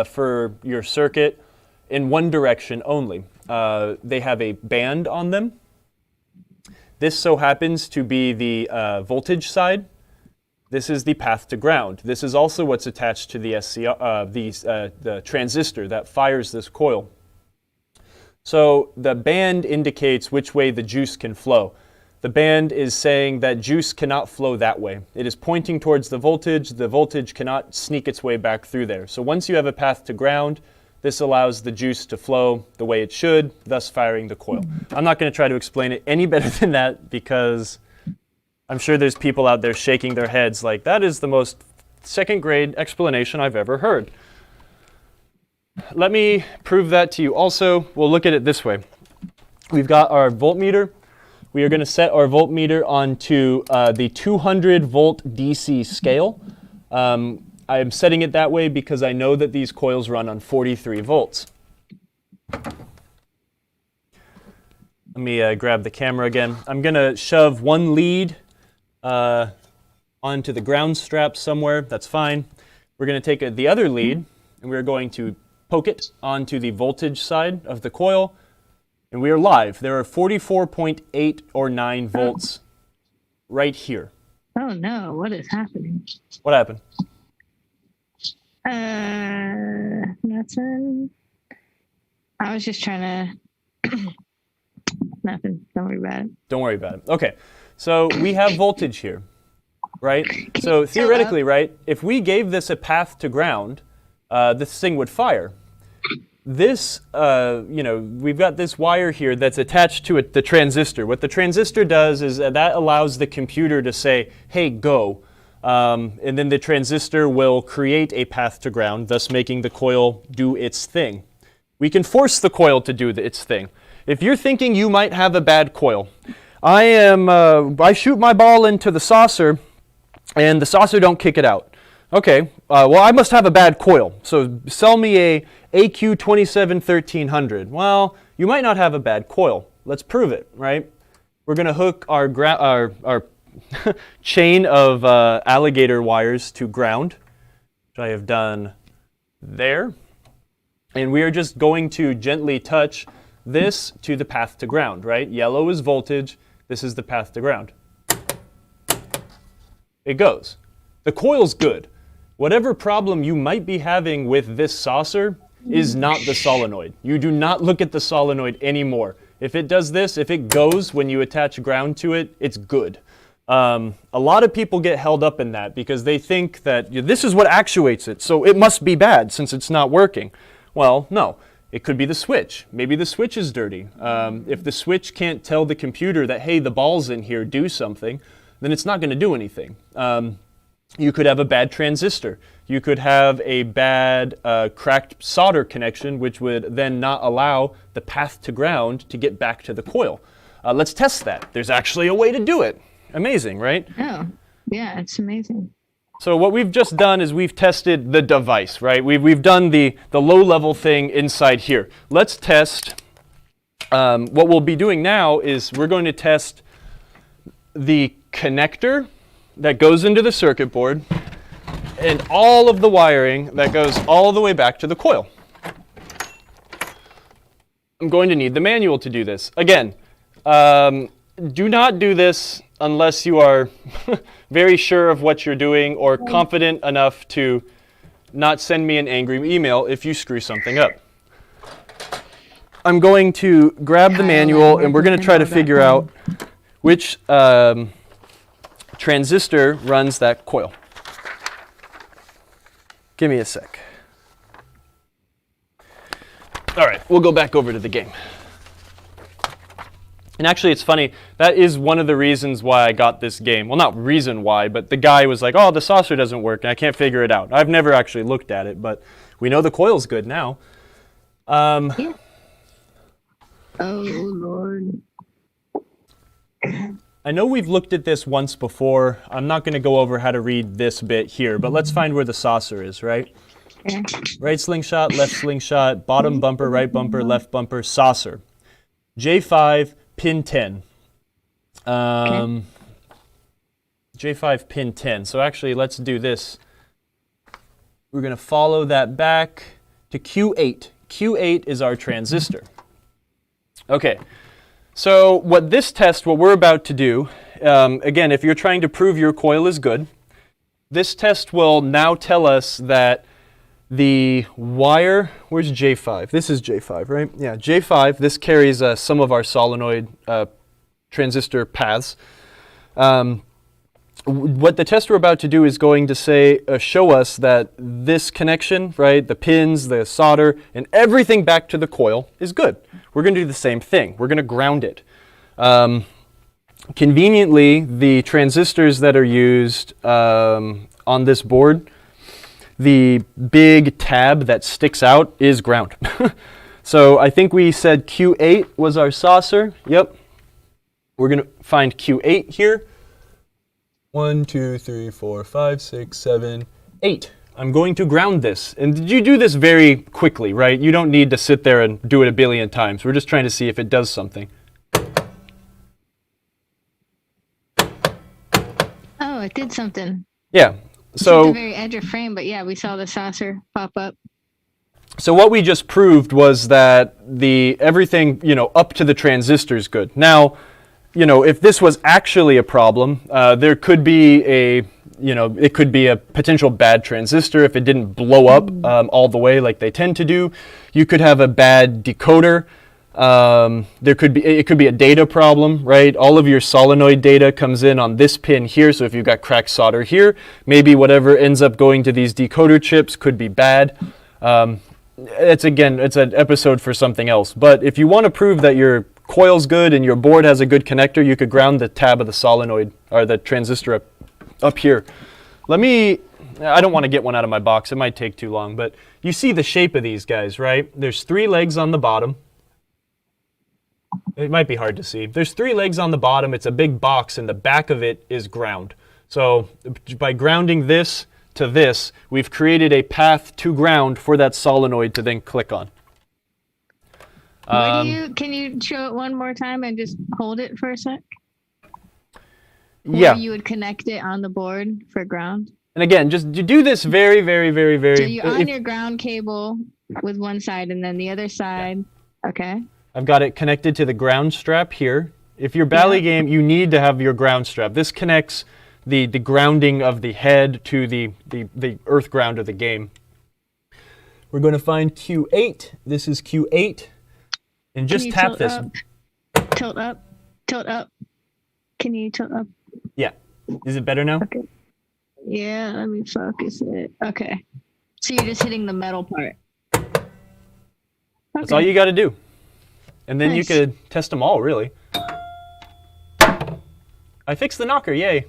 B: for your circuit in one direction only. They have a band on them. This so happens to be the voltage side. This is the path to ground. This is also what's attached to the the transistor that fires this coil. So the band indicates which way the juice can flow. The band is saying that juice cannot flow that way. It is pointing towards the voltage cannot sneak its way back through there. So once you have a path to ground, this allows the juice to flow the way it should, thus firing the coil. I'm not going to try to explain it any better than that because I'm sure there's people out there shaking their heads like, that is the most second grade explanation I've ever heard. Let me prove that to you also. We'll look at it this way. We've got our voltmeter. We are going to set our voltmeter onto the 200 volt DC scale. I am setting it that way because I know that these coils run on 43 volts. Let me grab the camera again. I'm going to shove one lead onto the ground strap somewhere. That's fine. We're going to take the other lead and we're going to poke it onto the voltage side of the coil. And we are live. There are 44.8 or 9 volts right here.
A: Oh no, what is happening?
B: What happened?
A: Nothing. I was just trying to... Nothing. Don't worry about it.
B: Don't worry about it. Okay, so we have voltage here. right? So theoretically, right, if we gave this a path to ground, this thing would fire. This, we've got this wire here that's attached to the transistor. What the transistor does is that allows the computer to say, hey, go. And then the transistor will create a path to ground, thus making the coil do its thing. We can force the coil to do its thing. If you're thinking you might have a bad coil, I shoot my ball into the saucer, and the saucer don't kick it out. Okay, well, I must have a bad coil, so sell me a AQ27-1300. Well, you might not have a bad coil. Let's prove it, right? We're going to hook our chain of alligator wires to ground, which I have done there. And we are just going to gently touch this to the path to ground, right? Yellow is voltage. This is the path to ground. It goes. The coil's good. Whatever problem you might be having with this saucer is not the solenoid. You do not look at the solenoid anymore. If it does this, if it goes when you attach ground to it, it's good. A lot of people get held up in that because they think that this is what actuates it, so it must be bad since it's not working. Well, no. It could be the switch. Maybe the switch is dirty. If the switch can't tell the computer that, hey, the ball's in here, do something, then it's not going to do anything. You could have a bad transistor. You could have a bad cracked solder connection, which would then not allow the path to ground to get back to the coil. Let's test that. There's actually a way to do it. Amazing, right?
A: Oh, yeah, it's amazing.
B: So what we've just done is we've tested the device, right? We've done the low-level thing inside here. Let's test. What we'll be doing now is we're going to test the connector that goes into the circuit board and all of the wiring that goes all the way back to the coil. I'm going to need the manual to do this. Again, do not do this unless you are very sure of what you're doing or confident enough to not send me an angry email if you screw something up. I'm going to grab the manual and we're going to try to figure out which transistor runs that coil. Give me a sec. All right, we'll go back over to the game. And actually, it's funny, that is one of the reasons why I got this game. Well, not reason why, but the guy was like, oh, the saucer doesn't work, and I can't figure it out. I've never actually looked at it, but we know the coil's good now.
A: Yeah. Oh, Lord.
B: I know we've looked at this once before. I'm not going to go over how to read this bit here, but let's find where the saucer is, right?
A: Yeah.
B: Right slingshot, left slingshot, bottom bumper, right bumper, left bumper, saucer. J5, pin 10.
A: Okay.
B: J5, pin 10. So actually, let's do this. We're going to follow that back to Q8. Q8 is our transistor. Okay. So what we're about to do, again, if you're trying to prove your coil is good, this test will now tell us that the wire, where's J5? This is J5, right? Yeah, J5, this carries some of our solenoid transistor paths. What the test we're about to do is going to show us that this connection, right, the pins, the solder, and everything back to the coil is good. We're going to do the same thing. We're going to ground it. Conveniently, the transistors that are used on this board, the big tab that sticks out is ground. So I think we said Q8 was our saucer. Yep. We're going to find Q8 here. 1, 2, 3, 4, 5, 6, 7, 8. I'm going to ground this. And you do this very quickly, right? You don't need to sit there and do it a billion times. We're just trying to see if it does something.
A: Oh, it did something.
B: Yeah.
A: So it's at the very edge of frame, but yeah, we saw the saucer pop up.
B: So what we just proved was that everything, up to the transistor is good. Now, if this was actually a problem, there could be it could be a potential bad transistor if it didn't blow up all the way like they tend to do. You could have a bad decoder. It could be a data problem, right? All of your solenoid data comes in on this pin here. So if you've got cracked solder here, maybe whatever ends up going to these decoder chips could be bad. It's an episode for something else. But if you want to prove that your coil's good and your board has a good connector, you could ground the tab of the solenoid or the transistor up here. I don't want to get one out of my box. It might take too long, but you see the shape of these guys, right? There's 3 legs on the bottom. It might be hard to see. There's 3 legs on the bottom. It's a big box, and the back of it is ground. So by grounding this to this, we've created a path to ground for that solenoid to then click on.
A: Can you show it one more time and just hold it for a sec?
B: Yeah.
A: Where you would connect it on the board for ground.
B: And again, just do this very, very, very, very...
A: So you're on your ground cable with one side and then the other side. Yeah. Okay.
B: I've got it connected to the ground strap here. If you're Bally game, you need to have your ground strap. This connects the grounding of the head to the earth ground of the game. We're going to find Q8. This is Q8. And just tap this.
A: Tilt up. Tilt up. Can you tilt up?
B: Yeah. Is it better now?
A: Okay. Yeah, let me focus it. Okay. So you're just hitting the metal part. Okay.
B: That's all you got to do. And then you could test them all, really. I fixed the knocker, yay.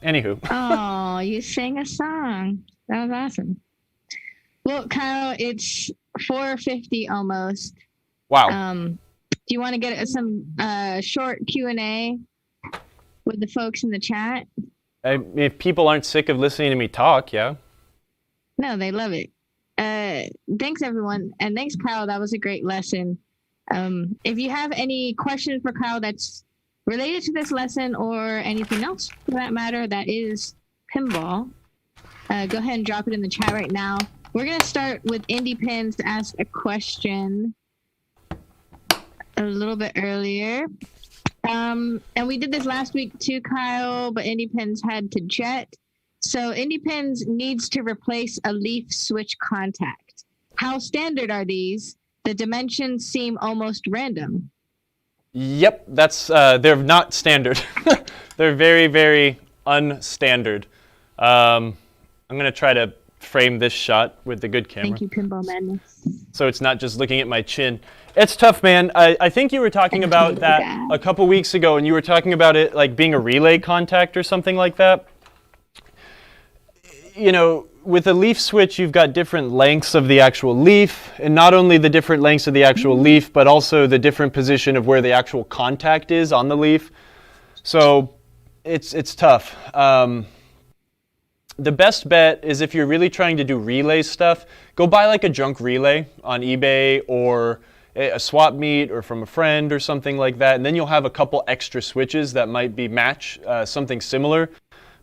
B: Anywho.
A: Oh, you sang a song. That was awesome. Well, Kyle, it's 4:50 almost.
B: Wow.
A: Do you want to get some short Q&A with the folks in the chat?
B: If people aren't sick of listening to me talk, yeah.
A: No, they love it. Thanks, everyone. And thanks, Kyle. That was a great lesson. If you have any questions for Kyle that's related to this lesson or anything else for that matter that is pinball, go ahead and drop it in the chat right now. We're going to start with Indie Pins to ask a question a little bit earlier. And we did this last week too, Kyle, but Indie Pins had to jet. So Indie Pins needs to replace a leaf switch contact. How standard are these? The dimensions seem almost random.
B: Yep, they're not standard. They're very, very unstandard. I'm going to try to frame this shot with the good camera.
A: Thank you, Pinball Madness.
B: So it's not just looking at my chin. It's tough, man. I think you were talking about that a couple weeks ago, and you were talking about it like being a relay contact or something like that. You know, with a leaf switch, you've got different lengths of the actual leaf, and not only the different lengths of the actual leaf, but also the different position of where the actual contact is on the leaf. So it's tough. The best bet is if you're really trying to do relay stuff, go buy like a junk relay on eBay or a swap meet or from a friend or something like that, and then you'll have a couple extra switches that might be something similar.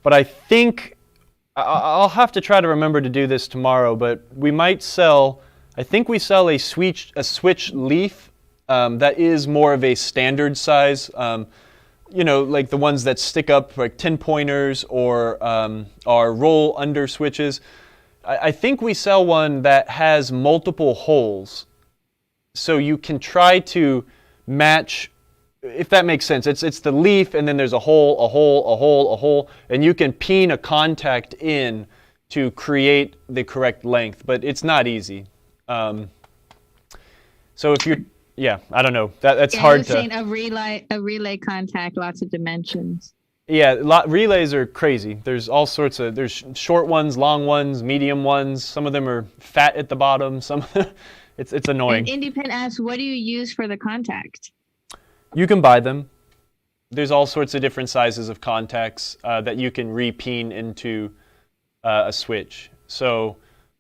B: But I think I'll have to try to remember to do this tomorrow, but we might sell, I think we sell a switch leaf that is more of a standard size, you know, like the ones that stick up like 10-pointers or are roll under switches. I think we sell one that has multiple holes. So you can try to match, if that makes sense. It's the leaf, and then there's a hole, a hole, a hole, a hole, and you can peen a contact in to create the correct length, but it's not easy. So if you're, yeah, I don't know. That's hard to.
A: Saying a relay contact, lots of dimensions.
B: Yeah, relays are crazy. There's all sorts of, there's short ones, long ones, medium ones. Some of them are fat at the bottom. Some of them, it's annoying.
A: And Indie asks, what do you use for the contact?
B: You can buy them. There's all sorts of different sizes of contacts that you can repeen into a switch. So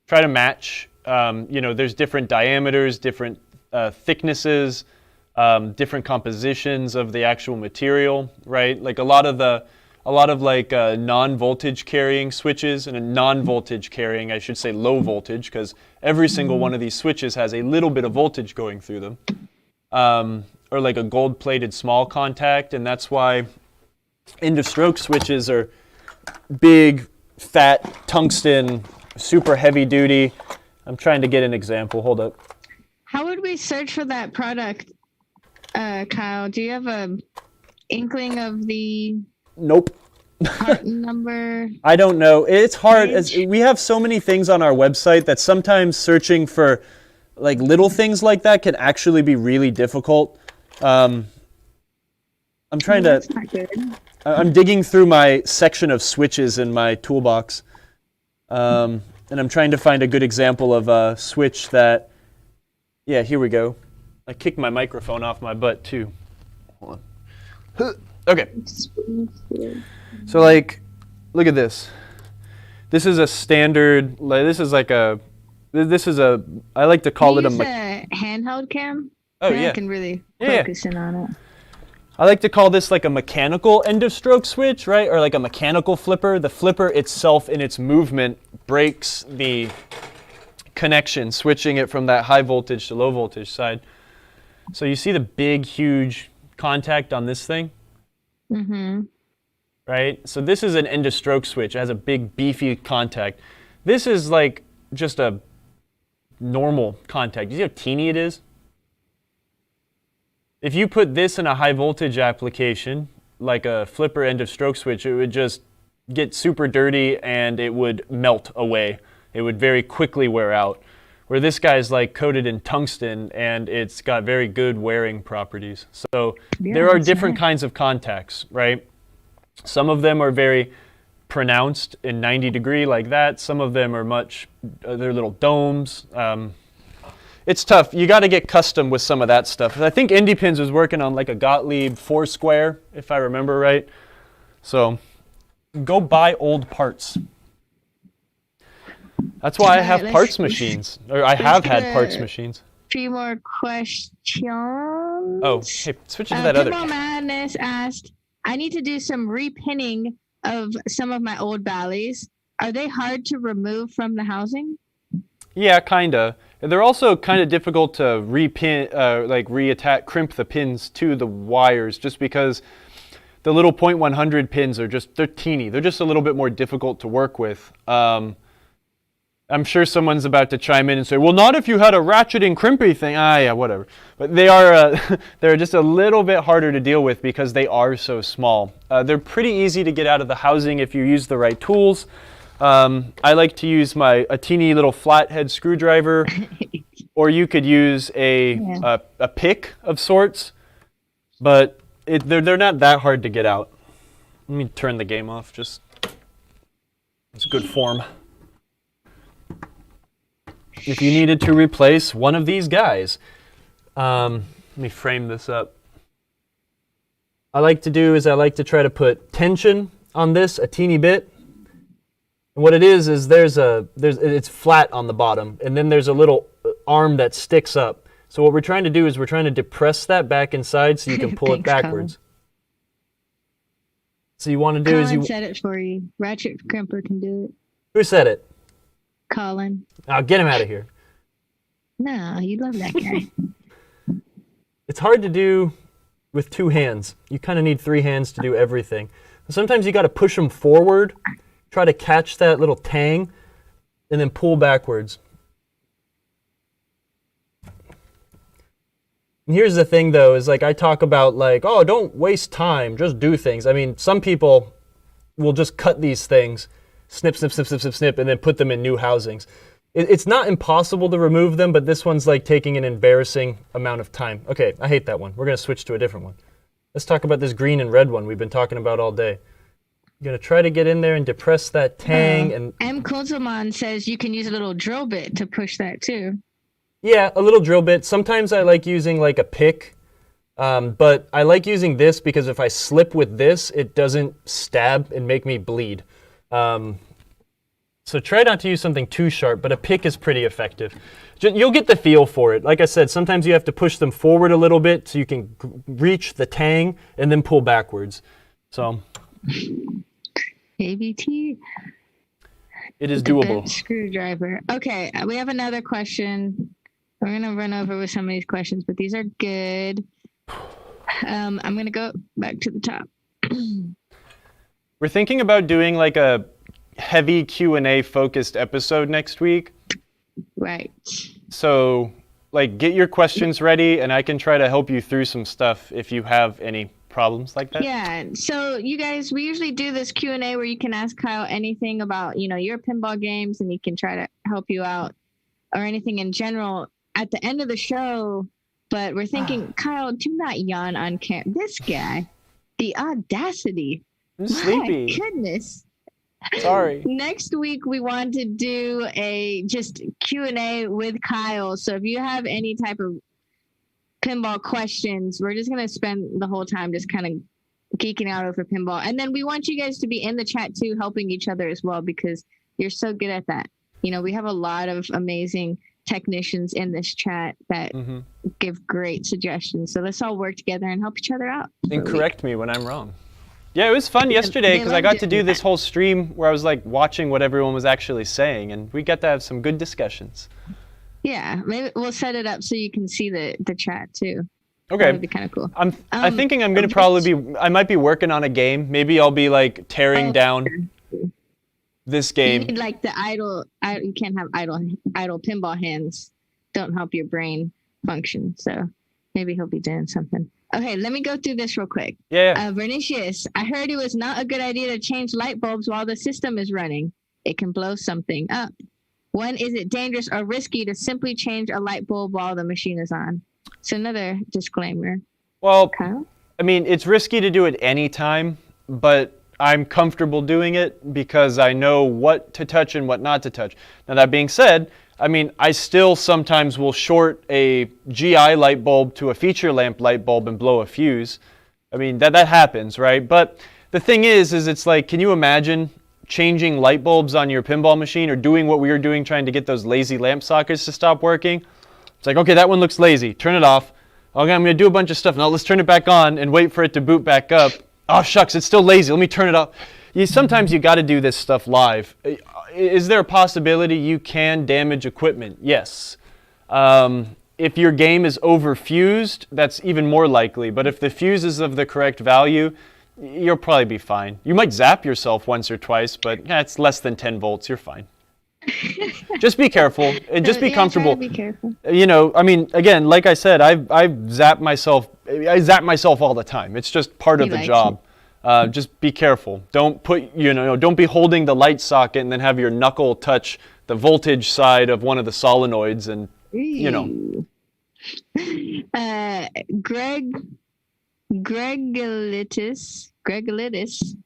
B: try to match. You know, there's different diameters, different thicknesses, different compositions of the actual material, right? Like a lot of non-voltage carrying switches, and a non-voltage carrying, I should say low voltage, because every single one of these switches has a little bit of voltage going through them. Or like a gold-plated small contact, and that's why end-of-stroke switches are big, fat, tungsten, super heavy-duty. I'm trying to get an example. Hold up.
A: How would we search for that product, Kyle? Do you have a inkling of the
B: Nope.
A: part number?
B: I don't know. It's hard. As we have so many things on our website that sometimes searching for like little things like that can actually be really difficult. I'm trying to.
A: That's not good.
B: I'm digging through my section of switches in my toolbox, and I'm trying to find a good example of a switch that. Yeah, here we go. I kicked my microphone off my butt too. Hold on. Okay. So like, look at this. This is a standard. Like, this is a. I like to call it a
A: handheld cam.
B: Oh
A: then
B: yeah.
A: I can really
B: Yeah.
A: focus in on it.
B: I like to call this like a mechanical end of stroke switch, right? Or like a mechanical flipper. The flipper itself in its movement breaks the connection, switching it from that high voltage to low voltage side. So you see the big, huge contact on this thing?
A: Mm-hmm.
B: Right? So this is an end of stroke switch. It has a big, beefy contact. This is like just a normal contact. You see how teeny it is? If you put this in a high voltage application, like a flipper end of stroke switch, it would just get super dirty and it would melt away. It would very quickly wear out. Where this guy's like coated in tungsten and it's got very good wearing properties. So there are different kinds of contacts, right? Some of them are very pronounced in 90 degree like that. Some of them are they're little domes. It's tough. You got to get custom with some of that stuff. I think IndiePins was working on like a Gottlieb 4 square, if I remember right. So go buy old parts. That's why I have parts machines, or I have had parts machines.
A: Few more questions.
B: Oh, hey, switch to that other.
A: Pinball Madness asked, I need to do some repinning of some of my old Ballys. Are they hard to remove from the housing?
B: Yeah, kinda. They're also kind of difficult to repin, reattach, crimp the pins to the wires, just because the little .100 pins they're teeny. They're just a little bit more difficult to work with. I'm sure someone's about to chime in and say, well, not if you had a ratcheting crimpy thing. Yeah, whatever. But they are they're just a little bit harder to deal with because they are so small. They're pretty easy to get out of the housing if you use the right tools. I like to use a teeny little flathead screwdriver, or you could use a pick of sorts, but they're not that hard to get out. Let me turn the game off, just it's good form. If you needed to replace one of these guys, let me frame this up. I like to try to put tension on this a teeny bit. And what it is it's flat on the bottom, and then there's a little arm that sticks up. So what we're trying to do is we're trying to depress that back inside so you can pull it backwards.
A: Colin.
B: So you want to do
A: Colin
B: is you
A: said it for you. Ratchet Crimper can do it.
B: Who said it?
A: Colin.
B: I'll get him out of here.
A: No, you love that guy.
B: It's hard to do with 2 hands. You kind of need 3 hands to do everything. Sometimes you got to push them forward, try to catch that little tang, and then pull backwards. And here's the thing, though, is like I talk about like, oh, don't waste time, just do things. I mean, some people will just cut these things, snip, snip, snip, snip, snip, snip, and then put them in new housings. It's not impossible to remove them, but this one's like taking an embarrassing amount of time. Okay, I hate that one. We're going to switch to a different one. Let's talk about this green and red one we've been talking about all day. You're going to try to get in there and depress that tang. And
A: M. Kulzelman says you can use a little drill bit to push that too.
B: Yeah, a little drill bit. Sometimes I like using like a pick, but I like using this because if I slip with this, it doesn't stab and make me bleed. So try not to use something too sharp, but a pick is pretty effective. You'll get the feel for it. Like I said, sometimes you have to push them forward a little bit so you can reach the tang and then pull backwards. So
A: ABT.
B: It is doable.
A: Screwdriver. Okay, we have another question. We're going to run over with some of these questions, but these are good. I'm going to go back to the top.
B: We're thinking about doing like a heavy Q&A focused episode next week.
A: Right.
B: So, like, get your questions ready, and I can try to help you through some stuff if you have any problems like that.
A: Yeah. So you guys, we usually do this Q&A where you can ask Kyle anything about, your pinball games, and he can try to help you out, or anything in general at the end of the show. But we're thinking, Kyle, do not yawn on camera. This guy, the audacity.
B: I'm sleepy.
A: My goodness.
B: Sorry.
A: Next week we want to do a just Q&A with Kyle. So if you have any type of pinball questions, we're just going to spend the whole time just kind of geeking out over pinball. And then we want you guys to be in the chat too, helping each other as well, because you're so good at that. We have a lot of amazing technicians in this chat that give great suggestions. So let's all work together and help each other out.
B: And correct me when I'm wrong. Yeah, it was fun yesterday because I got to do this whole stream where I was like watching what everyone was actually saying, and we got to have some good discussions.
A: Yeah, maybe we'll set it up so you can see the chat too.
B: Okay.
A: That would be kind of cool.
B: I'm thinking I'm going to I might be working on a game. Maybe I'll be like tearing down this game.
A: You need like the you can't have idle pinball hands. Don't help your brain function. So maybe he'll be doing something. Okay, let me go through this real quick.
B: Yeah.
A: Vernicius, I heard it was not a good idea to change light bulbs while the system is running. It can blow something up. When is it dangerous or risky to simply change a light bulb while the machine is on? So another disclaimer.
B: Well,
A: Kyle?
B: I mean, it's risky to do it any time, but I'm comfortable doing it because I know what to touch and what not to touch. Now, that being said, I mean, I still sometimes will short a GI light bulb to a feature lamp light bulb and blow a fuse. I mean, that happens, right? But the thing is it's like, can you imagine changing light bulbs on your pinball machine or doing what we were doing, trying to get those lazy lamp sockets to stop working? It's like, okay, that one looks lazy. Turn it off. Okay, I'm going to do a bunch of stuff. Now let's turn it back on and wait for it to boot back up. Oh, shucks, it's still lazy. Let me turn it off. Sometimes you got to do this stuff live. Is there a possibility you can damage equipment? Yes. If your game is overfused, that's even more likely. But if the fuse is of the correct value, you'll probably be fine. You might zap yourself once or twice, but it's less than 10 volts. You're fine. Just be careful and just be comfortable.
A: Be careful.
B: I mean, again, like I said, I zap myself all the time. It's just part of the job. Just be careful. Don't don't be holding the light socket and then have your knuckle touch the voltage side of one of the solenoids and,
A: Gregalitis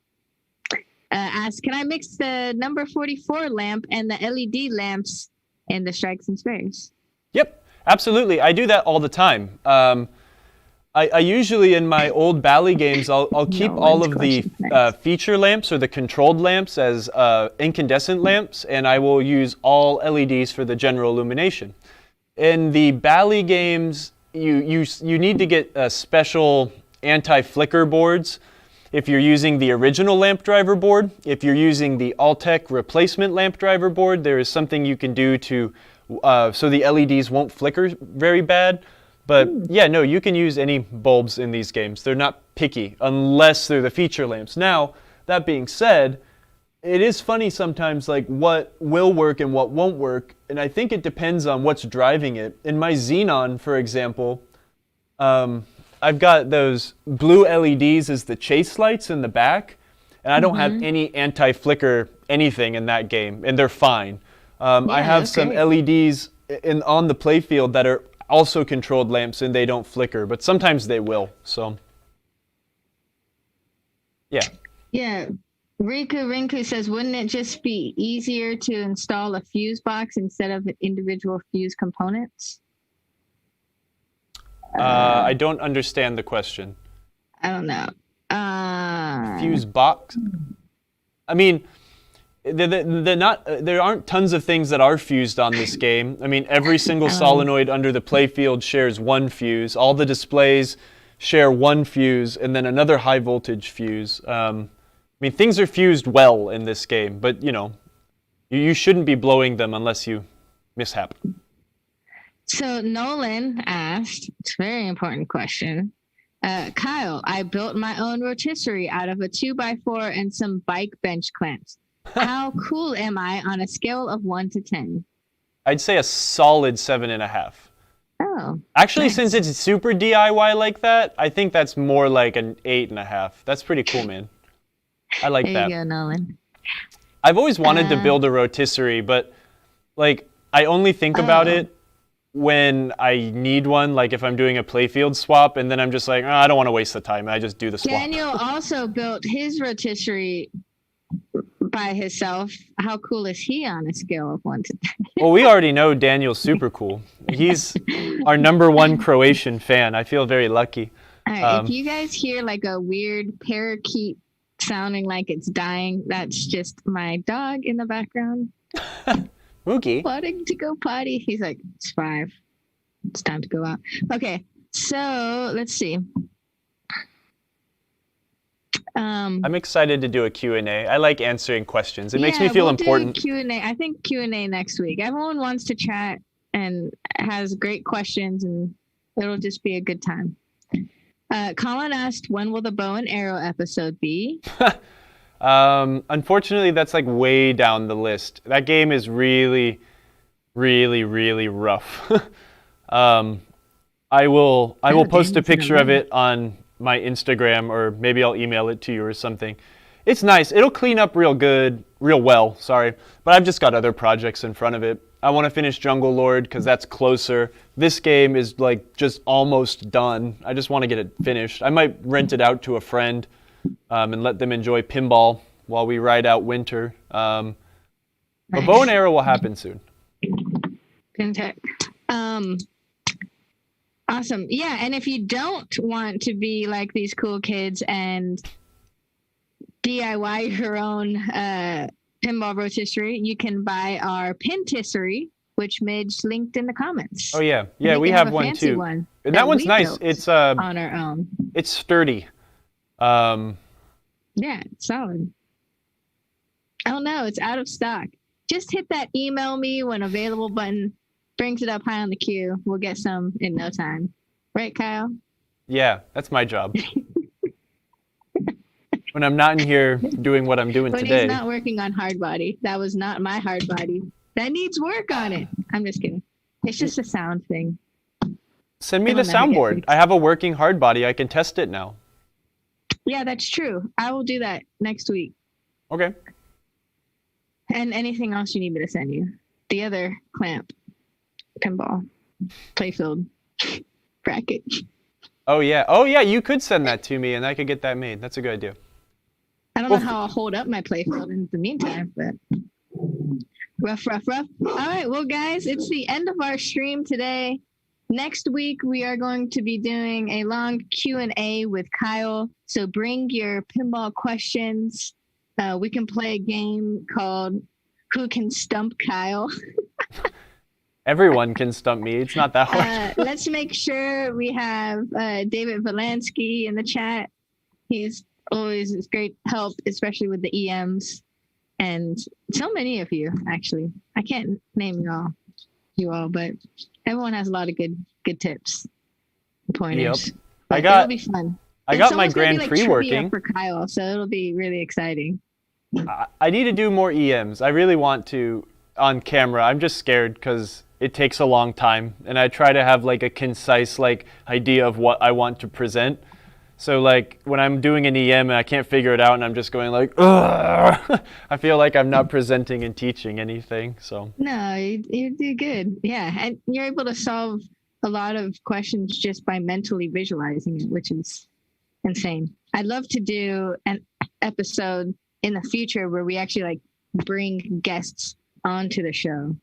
A: asks, can I mix the number 44 lamp and the LED lamps in the strikes and spares?
B: Yep, absolutely. I do that all the time. I usually, in my old Bally games, I'll keep all of the feature lamps or the controlled lamps as incandescent lamps, and I will use all LEDs for the general illumination. In the Bally games, you need to get special anti-flicker boards. If you're using the original lamp driver board, if you're using the Altec replacement lamp driver board, there is something you can do to so the LEDs won't flicker very bad. But yeah, no, you can use any bulbs in these games. They're not picky unless they're the feature lamps. Now, that being said, it is funny sometimes like what will work and what won't work, and I think it depends on what's driving it. In my Xenon, for example, I've got those blue LEDs as the chase lights in the back, and I don't have any anti-flicker anything in that game, and they're fine. I have some LEDs on the playfield that are also controlled lamps, and they don't flicker, but sometimes they will. So, yeah.
A: Yeah. Rinku says, wouldn't it just be easier to install a fuse box instead of individual fuse components?
B: I don't understand the question.
A: I don't know.
B: Fuse box? I mean, there aren't tons of things that are fused on this game. I mean, every single solenoid under the playfield shares one fuse. All the displays share one fuse, and then another high voltage fuse. I mean, things are fused well in this game, but you shouldn't be blowing them unless you mishap.
A: So Nolan asked, it's a very important question. Kyle, I built my own rotisserie out of a 2x4 and some bike bench clamps. How cool am I on a scale of 1 to 10?
B: I'd say a solid 7.5.
A: Oh.
B: Actually,
A: nice.
B: since it's super DIY like that, I think that's more like an 8.5. That's pretty cool, man. I like that.
A: There you go, Nolan.
B: I've always wanted to build a rotisserie, but like I only think about it when I need one, like if I'm doing a playfield swap, and then I'm just like, oh, I don't want to waste the time. I just do the swap.
A: Daniel also built his rotisserie by himself. How cool is he on a scale of 1 to 10?
B: Well, we already know Daniel's super cool. He's our #1 Croatian fan. I feel very lucky.
A: All right, if you guys hear like a weird parakeet sounding like it's dying, that's just my dog in the background.
B: Mookie.
A: Wanting to go potty. He's like, it's 5. It's time to go out. Okay, so let's see.
B: I'm excited to do a Q&A. I like answering questions. It makes me feel important.
A: Do Q&A. I think Q&A next week. Everyone wants to chat and has great questions, and it'll just be a good time. Colin asked, when will the bow and arrow episode be?
B: Unfortunately, that's like way down the list. That game is really, really, really rough. I will post a picture of it on my Instagram, or maybe I'll email it to you or something. It's nice. It'll clean up real well, sorry. But I've just got other projects in front of it. I want to finish Jungle Lord because that's closer. This game is like just almost done. I just want to get it finished. I might rent it out to a friend and let them enjoy pinball while we ride out winter. But bow and arrow will happen soon.
A: PinTech. Awesome. Yeah, and if you don't want to be like these cool kids and DIY your own pinball rotisserie, you can buy our Pintisserie, which Midge linked in the comments.
B: Oh yeah, we have one too.
A: One
B: and that one's nice. It's
A: on our own.
B: It's sturdy.
A: Yeah, it's solid. Oh no, it's out of stock. Just hit that email me when available button. Brings it up high on the queue. We'll get some in no time. Right, Kyle?
B: Yeah, that's my job. When I'm not in here doing what I'm doing today.
A: When he's not working on hard body. That was not my hard body. That needs work on it. I'm just kidding. It's just a sound thing.
B: Send me the soundboard. I have a working hard body. I can test it now.
A: Yeah, that's true. I will do that next week.
B: Okay.
A: And anything else you need me to send you. The other clamp. Pinball, playfield, bracket.
B: Oh yeah, you could send that to me and I could get that made. That's a good idea.
A: I don't know how I'll hold up my playfield in the meantime, but rough. All right, well guys, it's the end of our stream today. Next week, we are going to be doing a long Q&A with Kyle. So bring your pinball questions. We can play a game called Who Can Stump Kyle?
B: Everyone can stump me. It's not that hard.
A: Let's make sure we have David Valansky in the chat. He's always great help, especially with the EMs. And so many of you, actually. I can't name you all, but everyone has a lot of good tips, pointers.
B: Yep.
A: It'll be fun.
B: I got my Grand Prix working
A: for Kyle, so it'll be really exciting.
B: I need to do more EMs. I really want to on camera. I'm just scared because it takes a long time, and I try to have like a concise idea of what I want to present. So like when I'm doing an EM and I can't figure it out and I'm just going like, ugh, I feel like I'm not presenting and teaching anything. So
A: no, you do good. Yeah, and you're able to solve a lot of questions just by mentally visualizing it, which is insane. I'd love to do an episode in the future where we actually bring guests onto the show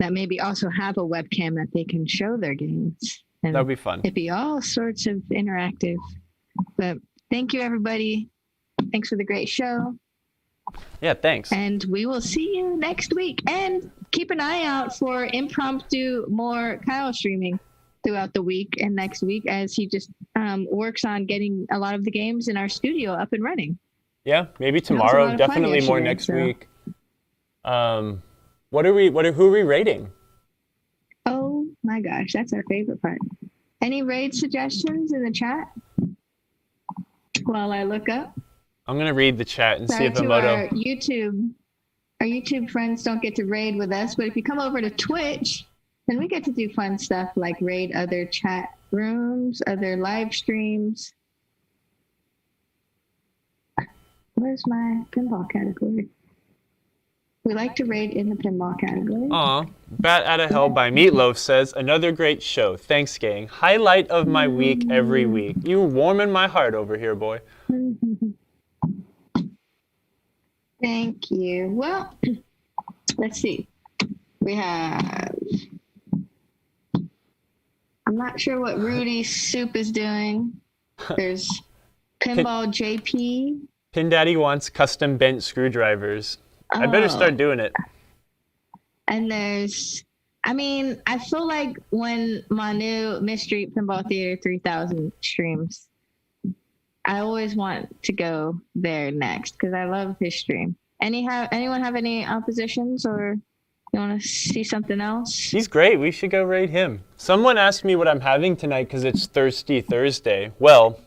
A: that maybe also have a webcam that they can show their games. And
B: that'd be fun.
A: It'd be all sorts of interactive. But thank you, everybody. Thanks for the great show.
B: Yeah, thanks.
A: And we will see you next week. And keep an eye out for impromptu more Kyle streaming throughout the week and next week as he just works on getting a lot of the games in our studio up and running.
B: Yeah, maybe tomorrow. Definitely more next week. Who are we rating?
A: Oh my gosh, that's our favorite part. Any raid suggestions in the chat while I look up?
B: I'm gonna read the chat and see if
A: Our
B: Emoto.
A: our YouTube friends don't get to raid with us, but if you come over to Twitch, then we get to do fun stuff like raid other chat rooms, other live streams. Where's my pinball category? We like to raid in the pinball category.
B: Aw. Bat Outta Hell by Meatloaf says, another great show. Thanks, gang. Highlight of my week every week. You warming my heart over here, boy.
A: Thank you. Well, let's see. We have... I'm not sure what Rudy Soup is doing. There's Pinball JP.
B: Pin Daddy wants custom bent screwdrivers. I better start doing it.
A: And there's, I mean, I feel like when my new Mystery Pinball Theater 3000 streams, I always want to go there next because I love his stream. Anyone have any oppositions or you want to see something else?
B: He's great. We should go raid him. Someone asked me what I'm having tonight because it's Thirsty Thursday. Well,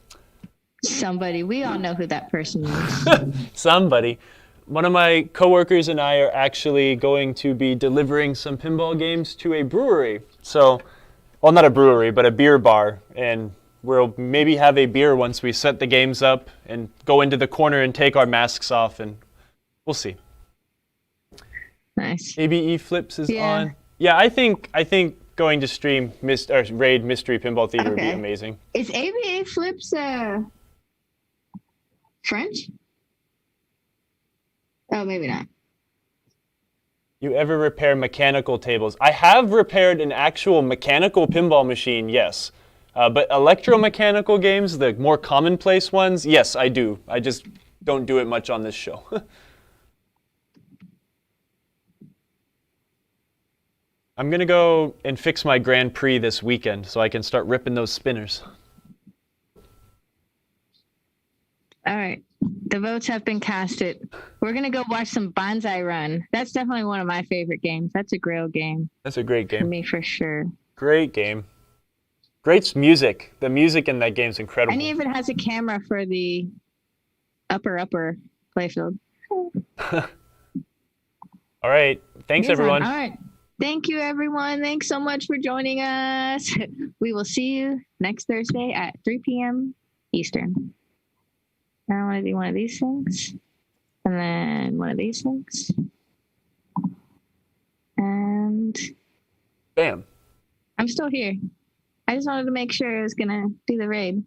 A: somebody. We all know who that person is.
B: Somebody. One of my coworkers and I are actually going to be delivering some pinball games to a brewery. So, well, not a brewery, but a beer bar. And we'll maybe have a beer once we set the games up and go into the corner and take our masks off, and we'll see.
A: Nice.
B: ABE Flips is on. Yeah, I think going to stream raid Mystery Pinball Theater would be amazing.
A: Is ABA Flips French? Oh, maybe not.
B: You ever repair mechanical tables? I have repaired an actual mechanical pinball machine, yes. But electromechanical games, the more commonplace ones, yes, I do. I just don't do it much on this show. I'm going to go and fix my Grand Prix this weekend so I can start ripping those spinners.
A: All right. The votes have been casted. We're going to go watch some Banzai Run. That's definitely one of my favorite games. That's a grail game.
B: That's a great game.
A: For me, for sure.
B: Great game. Great music. The music in that game is incredible.
A: And he even has a camera for the upper playfield.
B: All right. Thanks, everyone.
A: All right. Thank you, everyone. Thanks so much for joining us. We will see you next Thursday at 3 p.m. Eastern. Now I want to do one of these things. And then one of these things. And...
B: bam.
A: I'm still here. I just wanted to make sure I was going to do the raid.